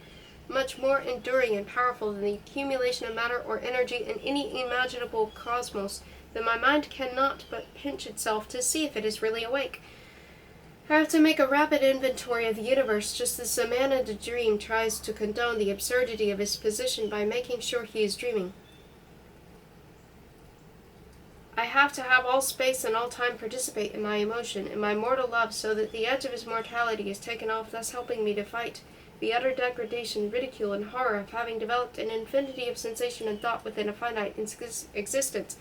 [SPEAKER 1] much more enduring and powerful than the accumulation of matter or energy in any imaginable cosmos, then my mind cannot but pinch itself to see if it is really awake. I have to make a rapid inventory of the universe, just as a man in a dream tries to condone the absurdity of his position by making sure he is dreaming. I have to have all space and all time participate in my emotion, in my mortal love, so that the edge of his mortality is taken off, thus helping me to fight the utter degradation, ridicule, and horror of having developed an infinity of sensation and thought within a finite existence.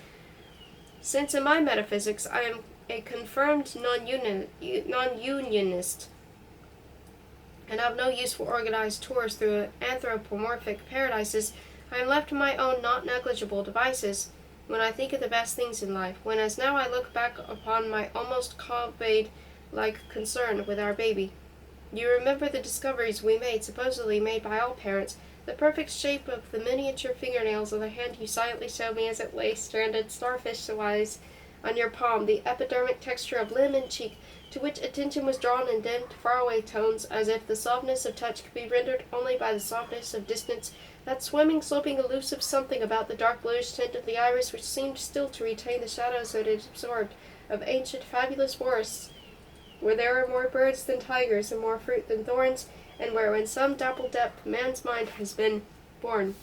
[SPEAKER 1] Since in my metaphysics I am a confirmed non-unionist, and have no use for organized tours through anthropomorphic paradises, I am left to my own not negligible devices when I think of the best things in life, when as now I look back upon my almost COVID-like concern with our baby. You remember the discoveries we made, supposedly made by all parents, the perfect shape of the miniature fingernails of the hand you silently showed me as it lay stranded starfish-wise on your palm, the epidermic texture of limb and cheek, to which attention was drawn in dim, faraway tones, as if the softness of touch could be rendered only by the softness of distance, that swimming, sloping, elusive something about the dark bluish tint of the iris which seemed still to retain the shadows it had absorbed, of ancient, fabulous forests, where there were more birds than tigers and more fruit than thorns, and where in some dappled depth man's mind has been born.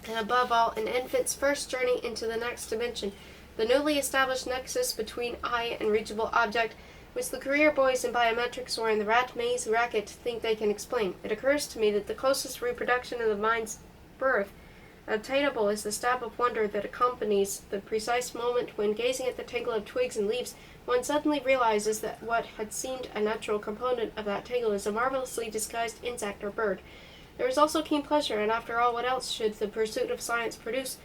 [SPEAKER 1] And above all, an infant's first journey into the next dimension, the newly established nexus between eye and reachable object, which the career boys in biometrics or in the rat maze racket think they can explain. It occurs to me that the closest reproduction of the mind's birth Unattainable is the stab of wonder that accompanies the precise moment when, gazing at the tangle of twigs and leaves, one suddenly realizes that what had seemed a natural component of that tangle is a marvelously disguised insect or bird. There is also keen pleasure, and after all, what else should the pursuit of science produce,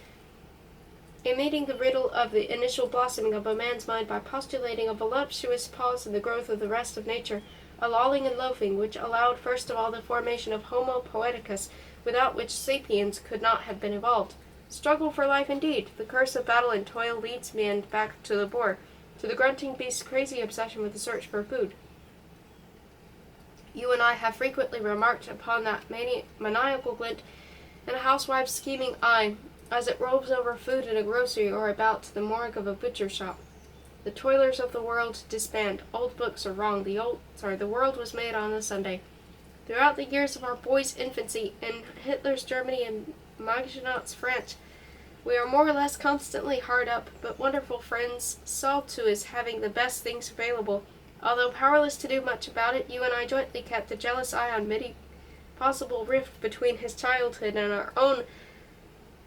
[SPEAKER 1] in meeting the riddle of the initial blossoming of a man's mind by postulating a voluptuous pause in the growth of the rest of nature, a lolling and loafing which allowed first of all the formation of Homo poeticus, without which sapiens could not have been evolved. Struggle for life indeed. The curse of battle and toil leads man back to the boar, to the grunting beast's crazy obsession with the search for food. You and I have frequently remarked upon that maniacal glint in a housewife's scheming eye as it roves over food in a grocery or about the morgue of a butcher shop. The toilers of the world disband. Old books are wrong. The world was made on a Sunday. Throughout the years of our boy's infancy in Hitler's Germany and Maginot's France, we are more or less constantly hard up, but wonderful friends saw to his having the best things available. Although powerless to do much about it, you and I jointly kept a jealous eye on any possible rift between his childhood and our own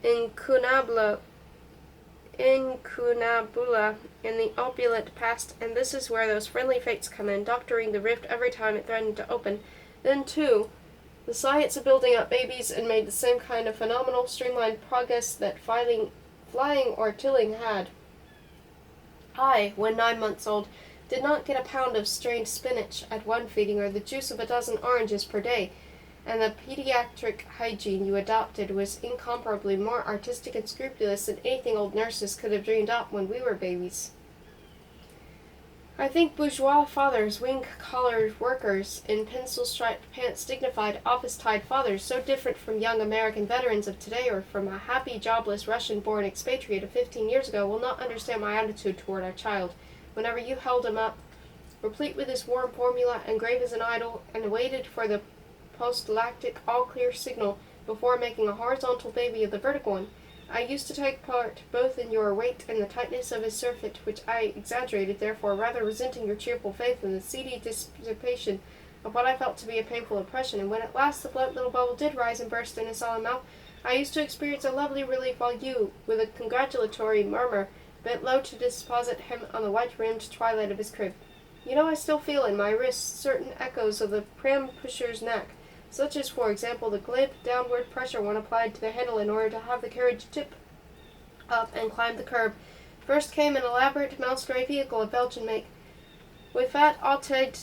[SPEAKER 1] incunabula in the opulent past, and this is where those friendly fates come in, doctoring the rift every time it threatened to open. Then, too, the science of building up babies and made the same kind of phenomenal streamlined progress that flying or tilling had. I, when 9 months old, did not get a pound of strained spinach at one feeding or the juice of a dozen oranges per day, and the pediatric hygiene you adopted was incomparably more artistic and scrupulous than anything old nurses could have dreamed up when we were babies. I think bourgeois fathers, wing-collared workers in pencil-striped pants, dignified, office-tied fathers, so different from young American veterans of today or from a happy, jobless, Russian-born expatriate of 15 years ago, will not understand my attitude toward our child. Whenever you held him up, replete with his warm formula and grave as an idol, and waited for the post-lactic all-clear signal before making a horizontal baby of the vertical one, I used to take part both in your weight and the tightness of his surfeit, which I exaggerated, therefore rather resenting your cheerful faith in the seedy dissipation of what I felt to be a painful oppression, and when at last the blunt little bubble did rise and burst in his solemn mouth, I used to experience a lovely relief while you, with a congratulatory murmur, bent low to deposit him on the white-rimmed twilight of his crib. You know, I still feel in my wrists certain echoes of the pram-pusher's knack, such as, for example, the glib downward pressure one applied to the handle in order to have the carriage tip up and climb the curb. First came an elaborate mouse-gray vehicle of Belgian make, with fat all-tied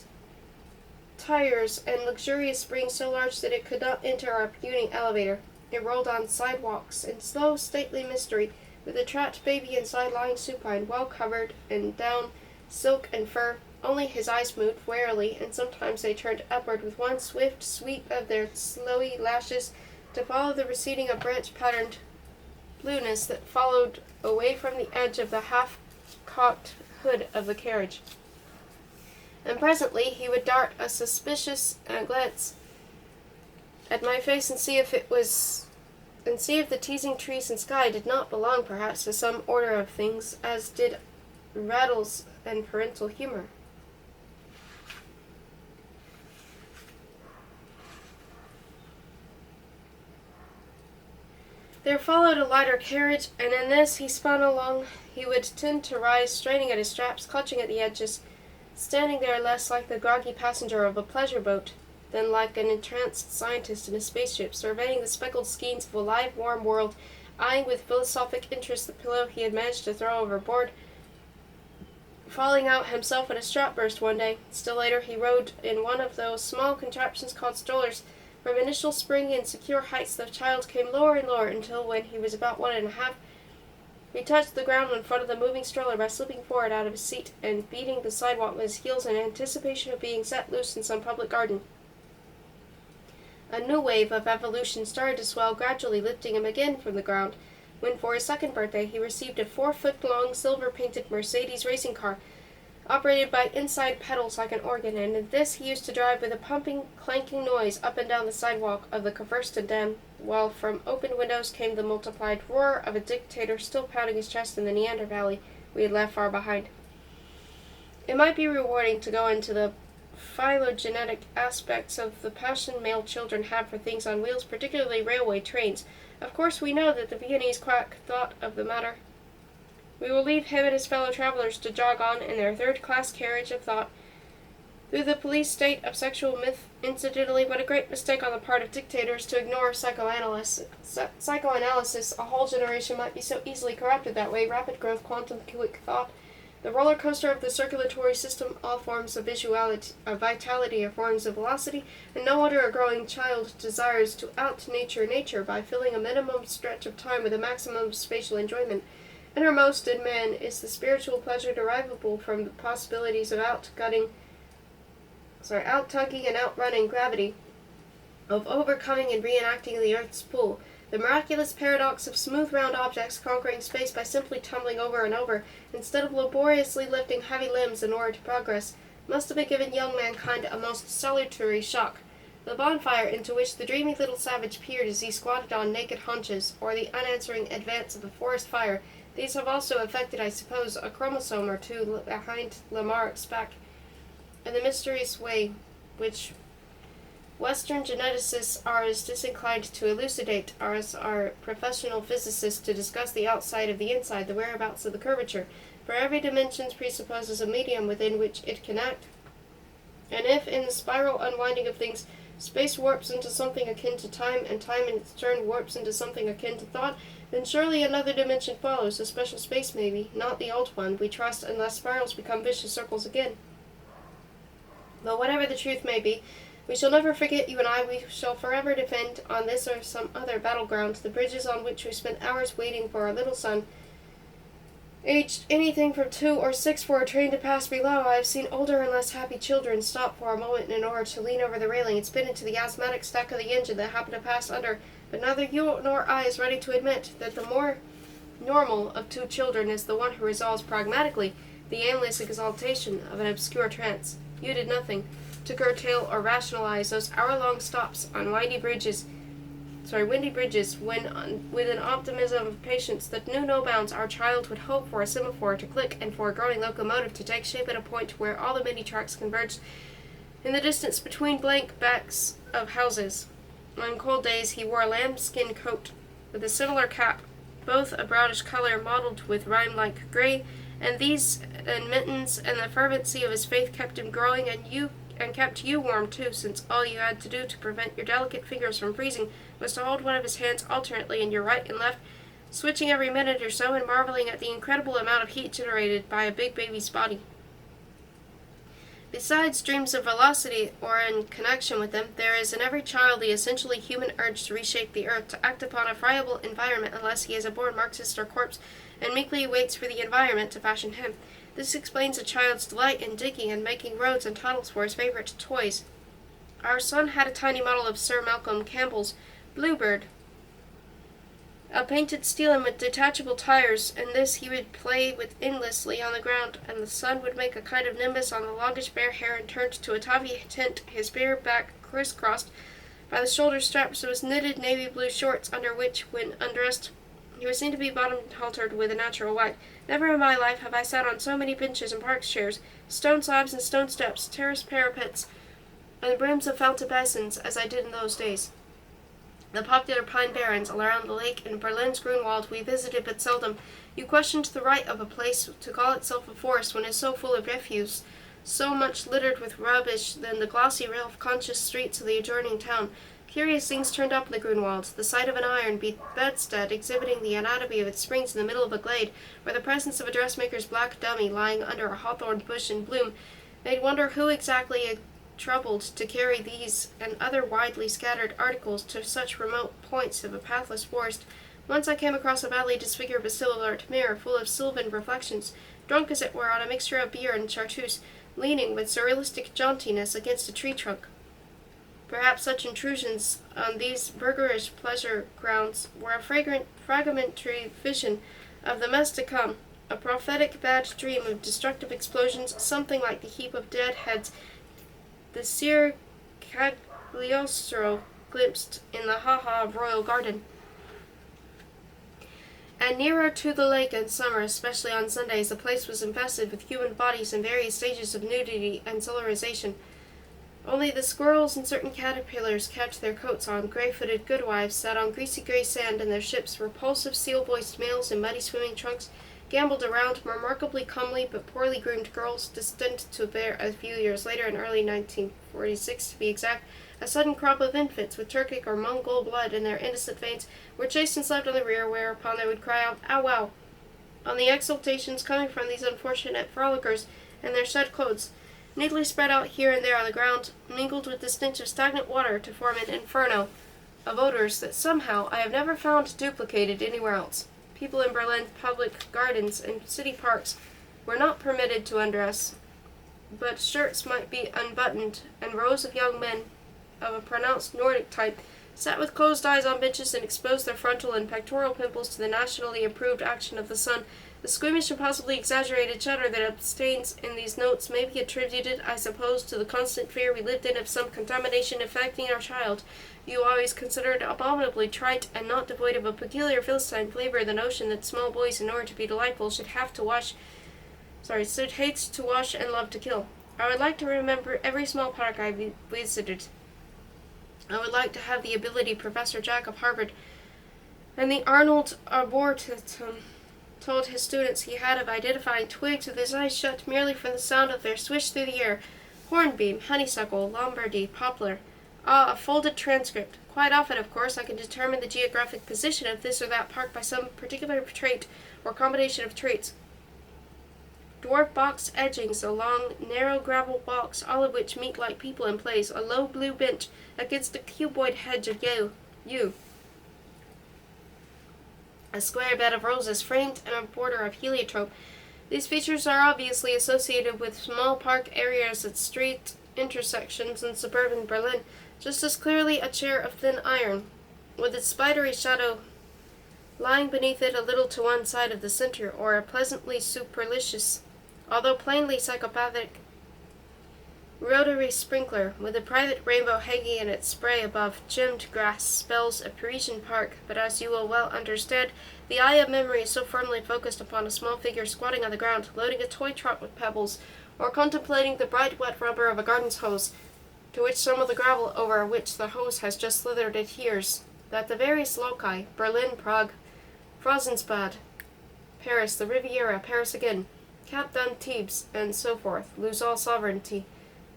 [SPEAKER 1] tires and luxurious springs so large that it could not enter our puny elevator. It rolled on sidewalks in slow, stately mystery, with a trapped baby inside lying supine, well covered in down, silk, and fur. Only his eyes moved warily, and sometimes they turned upward with one swift sweep of their snowy lashes to follow the receding of branch-patterned blueness that followed away from the edge of the half-cocked hood of the carriage. And presently he would dart a suspicious glance at my face and see if the teasing trees and sky did not belong perhaps to some order of things, as did rattles and parental humor. There followed a lighter carriage, and in this he spun along. He would tend to rise, straining at his straps, clutching at the edges, standing there less like the groggy passenger of a pleasure boat than like an entranced scientist in a spaceship, surveying the speckled skeins of a live, warm world, eyeing with philosophic interest the pillow he had managed to throw overboard, falling out himself in a strap burst one day. Still later he rode in one of those small contraptions called strollers. From initial springy and secure heights the child came lower and lower until, when he was about 1.5, he touched the ground in front of the moving stroller by slipping forward out of his seat and beating the sidewalk with his heels in anticipation of being set loose in some public garden. A new wave of evolution started to swell, gradually lifting him again from the ground, when for his second birthday he received a 4-foot-long silver-painted Mercedes racing car, operated by inside pedals like an organ, and in this he used to drive with a pumping, clanking noise up and down the sidewalk of the Kavursten, while from open windows came the multiplied roar of a dictator still pounding his chest in the Neander Valley we had left far behind. It might be rewarding to go into the phylogenetic aspects of the passion male children have for things on wheels, particularly railway trains, Of course we know that the Viennese quack thought of the matter. We will leave him and his fellow travelers to jog on in their third-class carriage of thought through the police state of sexual myth. Incidentally, what a great mistake on the part of dictators to ignore psychoanalysis. A whole generation might be so easily corrupted that way. Rapid growth, quantum quick thought, the roller coaster of the circulatory system, all forms of vitality are forms of velocity, and no wonder a growing child desires to out-nature by filling a minimum stretch of time with a maximum of spatial enjoyment. Innermost in man is the spiritual pleasure derivable from the possibilities of out-tugging and outrunning gravity, of overcoming and reenacting the Earth's pull, the miraculous paradox of smooth round objects conquering space by simply tumbling over and over, instead of laboriously lifting heavy limbs in order to progress, must have given young mankind a most salutary shock. The bonfire into which the dreamy little savage peered as he squatted on naked haunches, or the unanswering advance of a forest fire, these have also affected, I suppose, a chromosome or two behind Lamarck's back, in the mysterious way which Western geneticists are as disinclined to elucidate as are professional physicists to discuss the outside of the inside, the whereabouts of the curvature, for every dimension presupposes a medium within which it can act. And if, in the spiral unwinding of things, space warps into something akin to time, and time in its turn warps into something akin to thought, then surely another dimension follows, a special space maybe, not the old one, we trust, unless spirals become vicious circles again. Though whatever the truth may be, we shall never forget, you and I, we shall forever defend, on this or some other battleground, the bridges on which we spent hours waiting for our little son, aged anything from 2 or 6 for a train to pass below. I have seen older and less happy children stop for a moment in order to lean over the railing and spit into the asthmatic stack of the engine that happened to pass under, but neither you nor I is ready to admit that the more normal of 2 children is the one who resolves pragmatically the aimless exaltation of an obscure trance. You did nothing to curtail or rationalize those hour-long stops on windy bridges, when, with an optimism of patience that knew no bounds, our child would hope for a semaphore to click and for a growing locomotive to take shape at a point where all the many tracks converged in the distance between blank backs of houses. On cold days he wore a lambskin coat with a similar cap, both a brownish color mottled with rime-like gray, and these and mittens and the fervency of his faith kept him growing, and kept you warm too, since all you had to do to prevent your delicate fingers from freezing was to hold one of his hands alternately in your right and left, switching every minute or so and marveling at the incredible amount of heat generated by a big baby's body. Besides dreams of velocity, or in connection with them, there is in every child the essentially human urge to reshape the earth, to act upon a friable environment unless he is a born Marxist or corpse, and meekly waits for the environment to fashion him. This explains a child's delight in digging and making roads and tunnels for his favorite toys. Our son had a tiny model of Sir Malcolm Campbell's Bluebird, a painted steel with detachable tires, and this he would play with endlessly on the ground, and the sun would make a kind of nimbus on the longish bare hair and turned to a taffy tint, his bare back crisscrossed by the shoulder straps of his knitted navy blue shorts, under which, when undressed, he was seen to be bottom-haltered with a natural white. Never in my life have I sat on so many benches and park chairs, stone slabs and stone steps, terraced parapets, and the brims of fountain basins as I did in those days. The popular pine barrens around the lake in Berlin's Grunwald we visited but seldom. You questioned the right of a place to call itself a forest when it is so full of refuse, so much littered with rubbish than the glossy, self-conscious streets of the adjoining town. Curious things turned up in the Grunwald, the sight of an iron bedstead exhibiting the anatomy of its springs in the middle of a glade, or the presence of a dressmaker's black dummy lying under a hawthorn bush in bloom, made wonder who exactly had troubled to carry these and other widely scattered articles to such remote points of a pathless forest. Once I came across a badly disfigured bacillart mirror full of sylvan reflections, drunk as it were on a mixture of beer and chartreuse, leaning with surrealistic jauntiness against a tree trunk. Perhaps such intrusions on these burgherish pleasure grounds were a fragmentary vision of the mess to come, a prophetic bad dream of destructive explosions, something like the heap of dead heads the Sir Cagliostro glimpsed in the ha-ha of Royal Garden. And nearer to the lake in summer, especially on Sundays, the place was infested with human bodies in various stages of nudity and solarization. Only the squirrels and certain caterpillars kept their coats on. Gray-footed goodwives sat on greasy gray sand in their ships. Repulsive seal-voiced males in muddy swimming trunks gambled around. Remarkably comely but poorly groomed girls, destined to bear a few years later, in early 1946 to be exact, a sudden crop of infants with Turkic or Mongol blood in their innocent veins, were chased and slapped on the rear, whereupon they would cry out, "Ow, wow!" on the exultations coming from these unfortunate frolickers and their shed clothes, neatly spread out here and there on the ground, mingled with the stench of stagnant water to form an inferno of odors that somehow I have never found duplicated anywhere else. People in Berlin public gardens and city parks were not permitted to undress, but shirts might be unbuttoned, and rows of young men of a pronounced Nordic type sat with closed eyes on benches and exposed their frontal and pectoral pimples to the nationally approved action of the sun. The squeamish and possibly exaggerated shudder that obtains in these notes may be attributed, I suppose, to the constant fear we lived in of some contamination affecting our child. You always considered abominably trite and not devoid of a peculiar Philistine flavor the notion that small boys, in order to be delightful, should hate to wash and love to kill. I would like to remember every small park I visited. I would like to have the ability Professor Jack of Harvard and the Arnold Arboretum told his students he had of identifying twigs with his eyes shut merely from the sound of their swish through the air. Hornbeam, honeysuckle, Lombardy, poplar. Ah, a folded transcript. Quite often, of course, I can determine the geographic position of this or that park by some particular trait or combination of traits. Dwarf box edgings along narrow gravel walks, all of which meet like people in plays, a low blue bench against a cuboid hedge of yew, a square bed of roses framed in a border of heliotrope. These features are obviously associated with small park areas at street intersections in suburban Berlin, just as clearly a chair of thin iron, with its spidery shadow lying beneath it a little to one side of the center, or a pleasantly supercilious, although plainly psychopathic, rotary sprinkler, with a private rainbow hanging in its spray above gemmed grass, spells a Parisian park. But as you will well understand, the eye of memory is so firmly focused upon a small figure squatting on the ground, loading a toy trot with pebbles, or contemplating the bright wet rubber of a garden's hose, to which some of the gravel over which the hose has just slithered adheres, that the various loci, Berlin, Prague, Frauensbad, Paris, the Riviera, Paris again, Cap d'Antibes, and so forth, lose all sovereignty,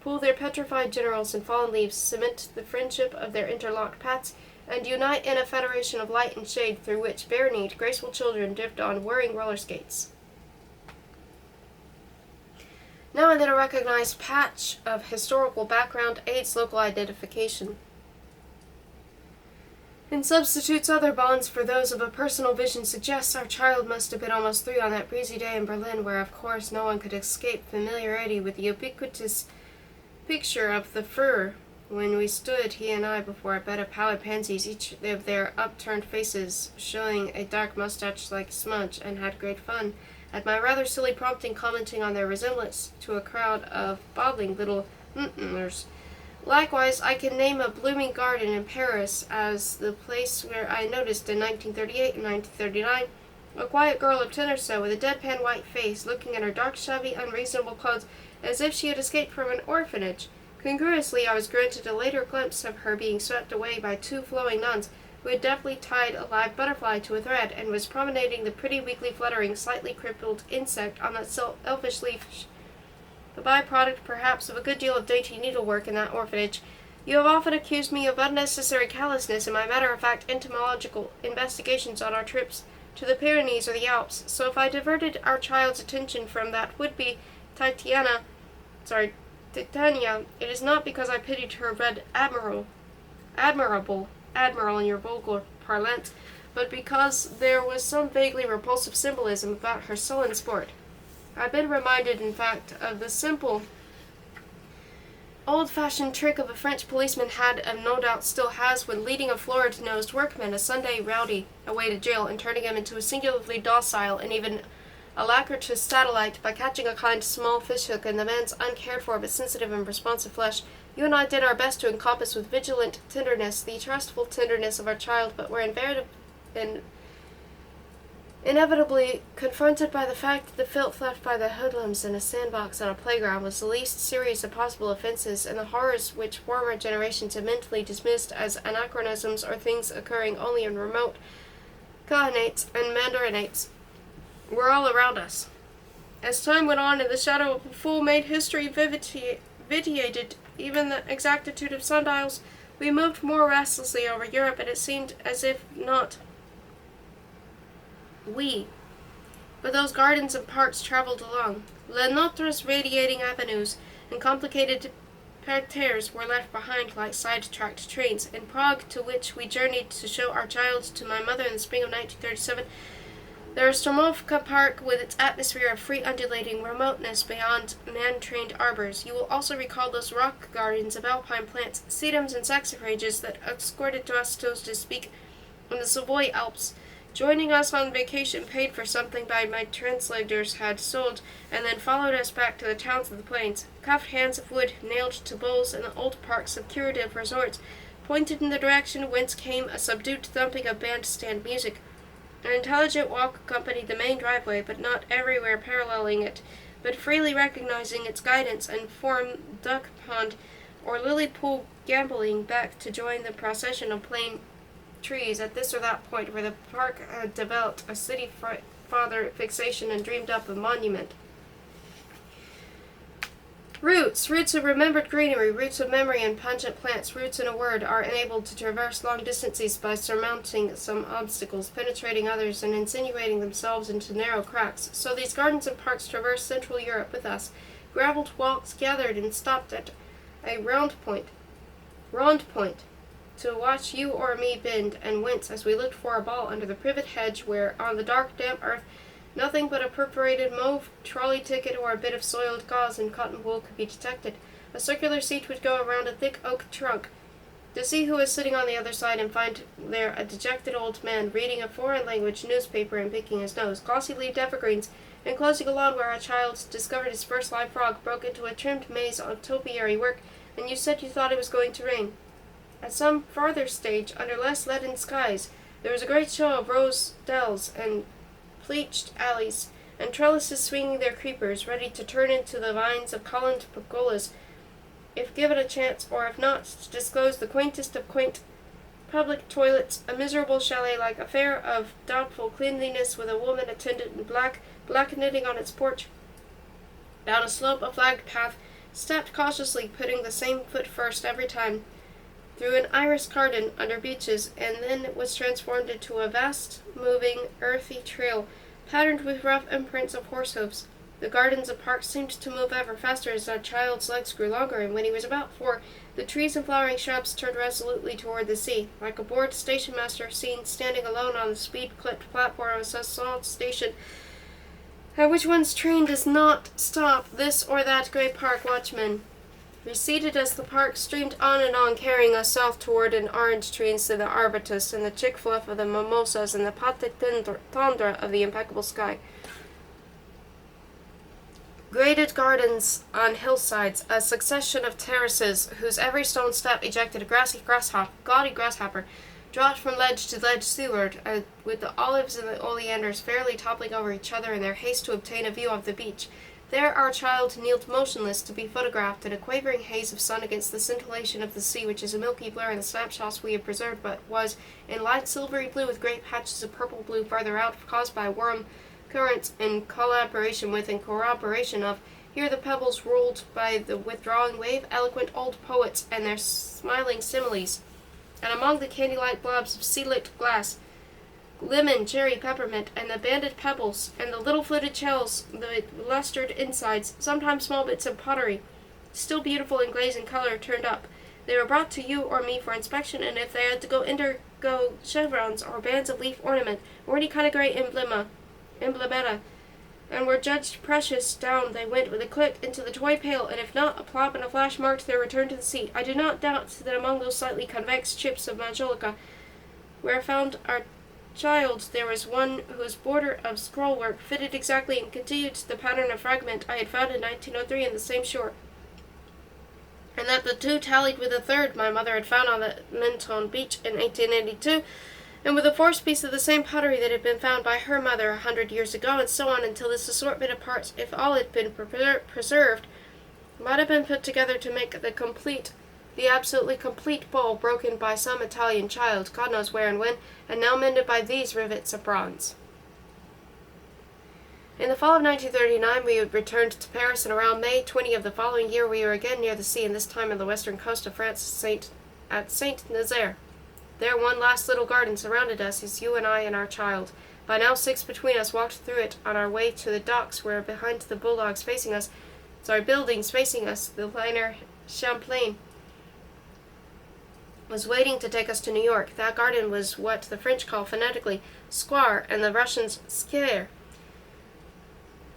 [SPEAKER 1] pool their petrified generals and fallen leaves, cement the friendship of their interlocked paths, and unite in a federation of light and shade through which bare-kneed, graceful children drift on whirring roller skates. Now and then a recognized patch of historical background aids local identification and substitutes other bonds for those of a personal vision. Suggests our child must have been almost 3 on that breezy day in Berlin, where of course no one could escape familiarity with the ubiquitous picture of the fur when we stood, he and I, before a bed of pallid pansies, each of their upturned faces showing a dark mustache like smudge, and had great fun at my rather silly prompting, commenting on their resemblance to a crowd of bobbling little ers. Likewise, I can name a blooming garden in Paris as the place where I noticed in 1938 and 1939 a quiet girl of 10 or so with a deadpan white face, looking at her dark, shabby, unreasonable clothes as if she had escaped from an orphanage. Congruously, I was granted a later glimpse of her being swept away by 2 flowing nuns who had deftly tied a live butterfly to a thread and was promenading the pretty, weakly fluttering, slightly crippled insect on that elfish leaf, the byproduct, perhaps, of a good deal of dainty needlework in that orphanage. You have often accused me of unnecessary callousness in my matter-of-fact entomological investigations on our trips to the Pyrenees or the Alps, so if I diverted our child's attention from that would-be Titania, it is not because I pitied her red admiral in your vulgar parlance, but because there was some vaguely repulsive symbolism about her sullen sport. I've been reminded, in fact, of the simple, old-fashioned trick of a French policeman had, and no doubt still has, when leading a florid-nosed workman, a Sunday rowdy, away to jail, and turning him into a singularly docile and even alacritus satellite by catching a kind small fishhook in the man's uncared-for but sensitive and responsive flesh. You and I did our best to encompass with vigilant tenderness the trustful tenderness of our child, but were Inevitably, confronted by the fact that the filth left by the hoodlums in a sandbox on a playground was the least serious of possible offenses, and the horrors which former generations had mentally dismissed as anachronisms or things occurring only in remote Khanates and Mandarinates were all around us. As time went on and the shadow of a full-made history vitiated even the exactitude of sundials, we moved more restlessly over Europe, and it seemed as if not we, but those gardens and parks traveled along. Le Nôtre's radiating avenues and complicated parterres were left behind like sidetracked trains. In Prague, to which we journeyed to show our child to my mother in the spring of 1937, there is Stromovka Park with its atmosphere of free undulating remoteness beyond man-trained arbors. You will also recall those rock gardens of alpine plants, sedums and saxifrages that escorted us, so to speak, in the Savoy Alps. Joining us on vacation paid for something by my translators had sold, and then followed us back to the towns of the plains. Cuffed hands of wood, nailed to bowls in the old parks of curative resorts, pointed in the direction whence came a subdued thumping of bandstand music. An intelligent walk accompanied the main driveway, but not everywhere paralleling it, but freely recognizing its guidance, and formed duck pond or lily pool gamboling back to join the procession of plain trees at this or that point where the park had developed a city father fixation and dreamed up a monument. Roots of remembered greenery, roots of memory and pungent plants, roots in a word, are enabled to traverse long distances by surmounting some obstacles, penetrating others, and insinuating themselves into narrow cracks. So these gardens and parks traversed Central Europe with us. Gravelled walks gathered and stopped at a round point, to watch you or me bend and wince as we looked for a ball under the privet hedge where, on the dark, damp earth, nothing but a perforated mauve trolley ticket or a bit of soiled gauze and cotton wool could be detected. A circular seat would go around a thick oak trunk to see who was sitting on the other side, and find there a dejected old man reading a foreign language newspaper and picking his nose. Glossy-leaved evergreens enclosing a lawn where a child discovered his first live frog broke into a trimmed maze of topiary work, and you said you thought it was going to rain. At some farther stage, under less leaden skies, there was a great show of rose dells and pleached alleys, and trellises swinging their creepers, ready to turn into the vines of columned pergolas, if given a chance, or if not, to disclose the quaintest of quaint public toilets, a miserable chalet-like affair of doubtful cleanliness, with a woman attendant in black knitting on its porch. Down a slope, a flagged path, stepped cautiously, putting the same foot first every time, through an iris garden under beeches, and then it was transformed into a vast, moving, earthy trail, patterned with rough imprints of horse hoofs. The gardens and parks seemed to move ever faster as our child's legs grew longer, and when he was about 4, the trees and flowering shrubs turned resolutely toward the sea, like a bored station-master seen standing alone on the speed-clipped platform of a small station, at which one's train does not stop. This or that great park watchman receded as the park streamed on and on, carrying us south toward an orange tree instead of the arbutus, and the chick fluff of the mimosas, and the pate tendre of the impeccable sky. Graded gardens on hillsides, a succession of terraces whose every stone step ejected a gaudy grasshopper, dropped from ledge to ledge seaward, with the olives and the oleanders fairly toppling over each other in their haste to obtain a view of the beach. There our child kneeled motionless to be photographed in a quavering haze of sun against the scintillation of the sea, which is a milky blur in the snapshots we have preserved, but was in light silvery blue with great patches of purple blue farther out, caused by warm currents in collaboration with and corroboration of. Here the pebbles rolled by the withdrawing wave, eloquent old poets and their smiling similes, and among the candy-like blobs of sea-licked glass, lemon, cherry, peppermint, and the banded pebbles, and the little fluted shells, the lustered insides, sometimes small bits of pottery, still beautiful in glaze and color, turned up. They were brought to you or me for inspection, and if they had to go indigo chevrons or bands of leaf ornament, or any kind of great emblemata, and were judged precious, down they went with a click into the toy pail, and if not, a plop and a flash marked their return to the sea. I do not doubt that among those slightly convex chips of majolica, where found our child, there was one whose border of scrollwork fitted exactly and continued the pattern of fragment I had found in 1903 in the same shore, and that the two tallied with a third my mother had found on the Menton beach in 1882, and with a fourth piece of the same pottery that had been found by her mother 100 years ago, and so on until this assortment of parts, if all had been preserved, might have been put together to make the absolutely complete bowl broken by some Italian child, God knows where and when, and now mended by these rivets of bronze. In the fall of 1939, we returned to Paris, and around May 20 of the following year, we were again near the sea, and this time on the western coast of France, at Saint-Nazaire. There one last little garden surrounded us, as you and I and our child. By now 6 between us walked through it on our way to the docks, where behind the buildings facing us, the liner Champlain was waiting to take us to New York. That garden was what the French call phonetically square, and the Russians scare.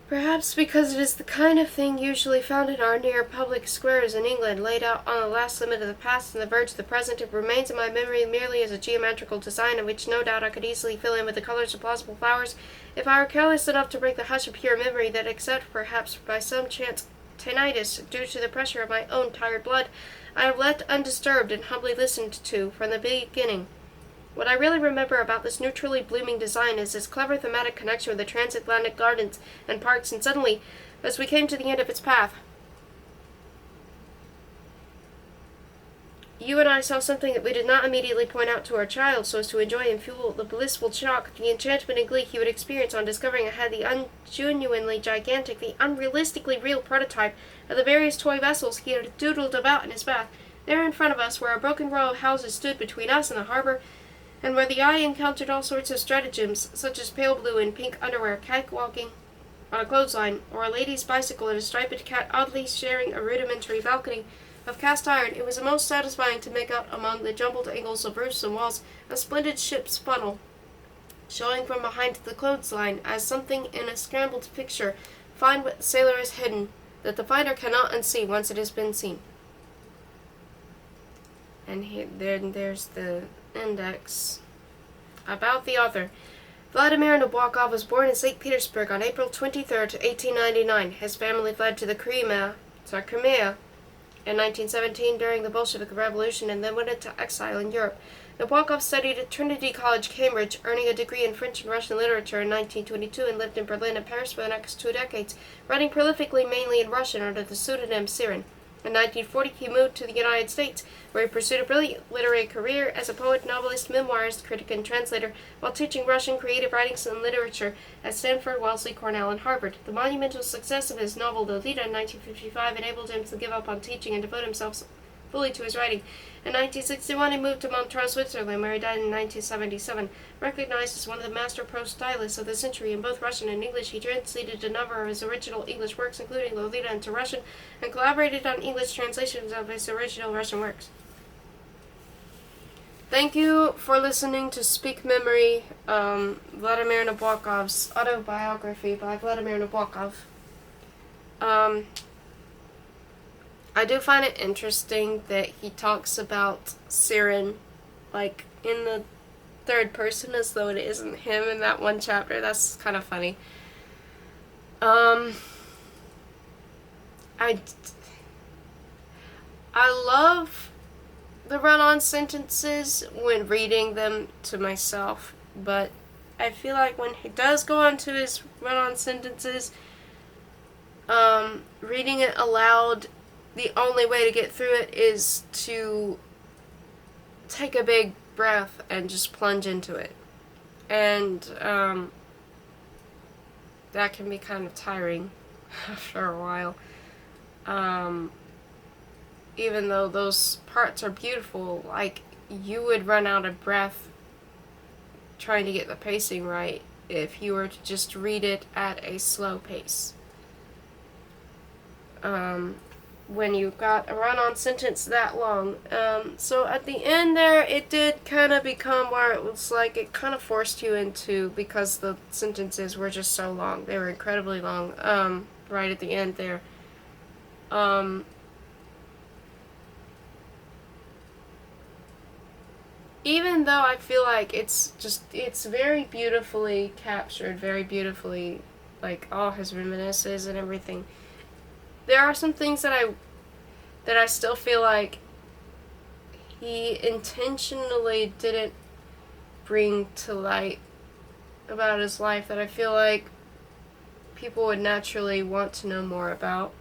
[SPEAKER 1] Perhaps because it is the kind of thing usually found in our near public squares in England, laid out on the last limit of the past and the verge of the present. It remains in my memory merely as a geometrical design, in which no doubt I could easily fill in with the colors of plausible flowers, if I were careless enough to break the hush of pure memory that, except perhaps by some chance tinnitus due to the pressure of my own tired blood, I have let undisturbed and humbly listened to from the beginning. What I really remember about this neutrally blooming design is its clever thematic connection with the transatlantic gardens and parks, and suddenly, as we came to the end of its path, you and I saw something that we did not immediately point out to our child, so as to enjoy and fuel the blissful shock, the enchantment and glee he would experience on discovering it had the ungenuinely gigantic, the unrealistically real prototype of the various toy vessels he had doodled about in his bath, there in front of us, where a broken row of houses stood between us and the harbor, and where the eye encountered all sorts of stratagems, such as pale blue and pink underwear, catwalking on a clothesline, or a lady's bicycle and a striped cat oddly sharing a rudimentary balcony of cast iron. It was most satisfying to make out among the jumbled angles of roofs and walls a splendid ship's funnel, showing from behind the clothesline as something in a scrambled picture, find what the sailor has hidden, that the finder cannot unsee once it has been seen. And there's the index. About the author. Vladimir Nabokov was born in St. Petersburg on April 23, 1899. His family fled to the Crimea in 1917 during the Bolshevik Revolution, and then went into exile in Europe. Nabokov studied at Trinity College, Cambridge, earning a degree in French and Russian literature in 1922, and lived in Berlin and Paris for the next 2 decades, writing prolifically mainly in Russian under the pseudonym Sirin. In 1940, he moved to the United States, where he pursued a brilliant literary career as a poet, novelist, memoirist, critic, and translator, while teaching Russian creative writings and literature at Stanford, Wellesley, Cornell, and Harvard. The monumental success of his novel Lolita in 1955 enabled him to give up on teaching and devote himself fully to his writing. In 1961, he moved to Montreux, Switzerland, where he died in 1977. Recognized as one of the master prose stylists of the century in both Russian and English, he translated a number of his original English works, including Lolita, into Russian, and collaborated on English translations of his original Russian works. Thank you for listening to Speak Memory, Vladimir Nabokov's autobiography by Vladimir Nabokov. I do find it interesting that he talks about Sirin, like, in the third person as though it isn't him in that one chapter. That's kind of funny. I love the run-on sentences when reading them to myself, but I feel like when he does go on to his run-on sentences, reading it aloud, the only way to get through it is to take a big breath and just plunge into it. And that can be kind of tiring after a while. Even though those parts are beautiful, like, you would run out of breath trying to get the pacing right if you were to just read it at a slow pace. When you've got a run-on sentence that long. So at the end there, it did kind of become where it was like it kind of forced you into, because the sentences were just so long. They were incredibly long, right at the end there. Even though I feel like it's very beautifully captured, very beautifully, like, all his reminiscences and everything. There are some things that I still feel like he intentionally didn't bring to light about his life that I feel like people would naturally want to know more about.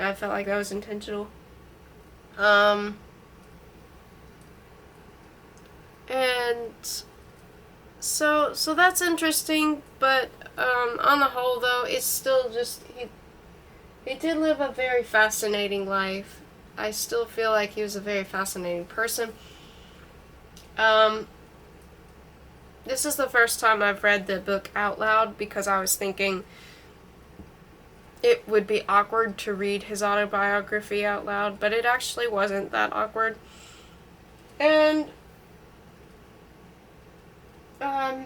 [SPEAKER 1] I felt like that was intentional. And so that's interesting, but on the whole, though, it's still just he did live a very fascinating life. I still feel like he was a very fascinating person. This is the first time I've read the book out loud because I was thinking it would be awkward to read his autobiography out loud, but it actually wasn't that awkward. And I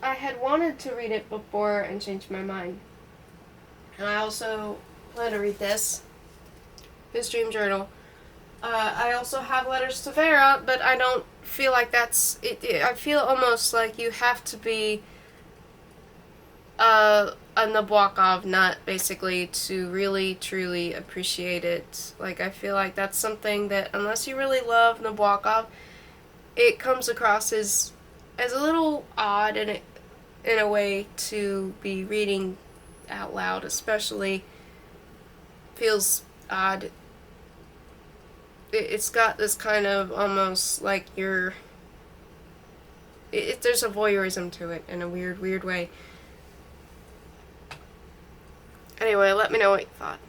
[SPEAKER 1] had wanted to read it before and changed my mind. And I also plan to read this, his dream journal. I also have Letters to Vera, but I don't feel like that's it. I feel almost like you have to be a Nabokov nut, basically, to really, truly appreciate it. Like, I feel like that's something that, unless you really love Nabokov, it comes across as a little odd in a way to be reading out loud, especially feels odd. It's got this kind of almost like there's a voyeurism to it in a weird way. Anyway, let me know what you thought.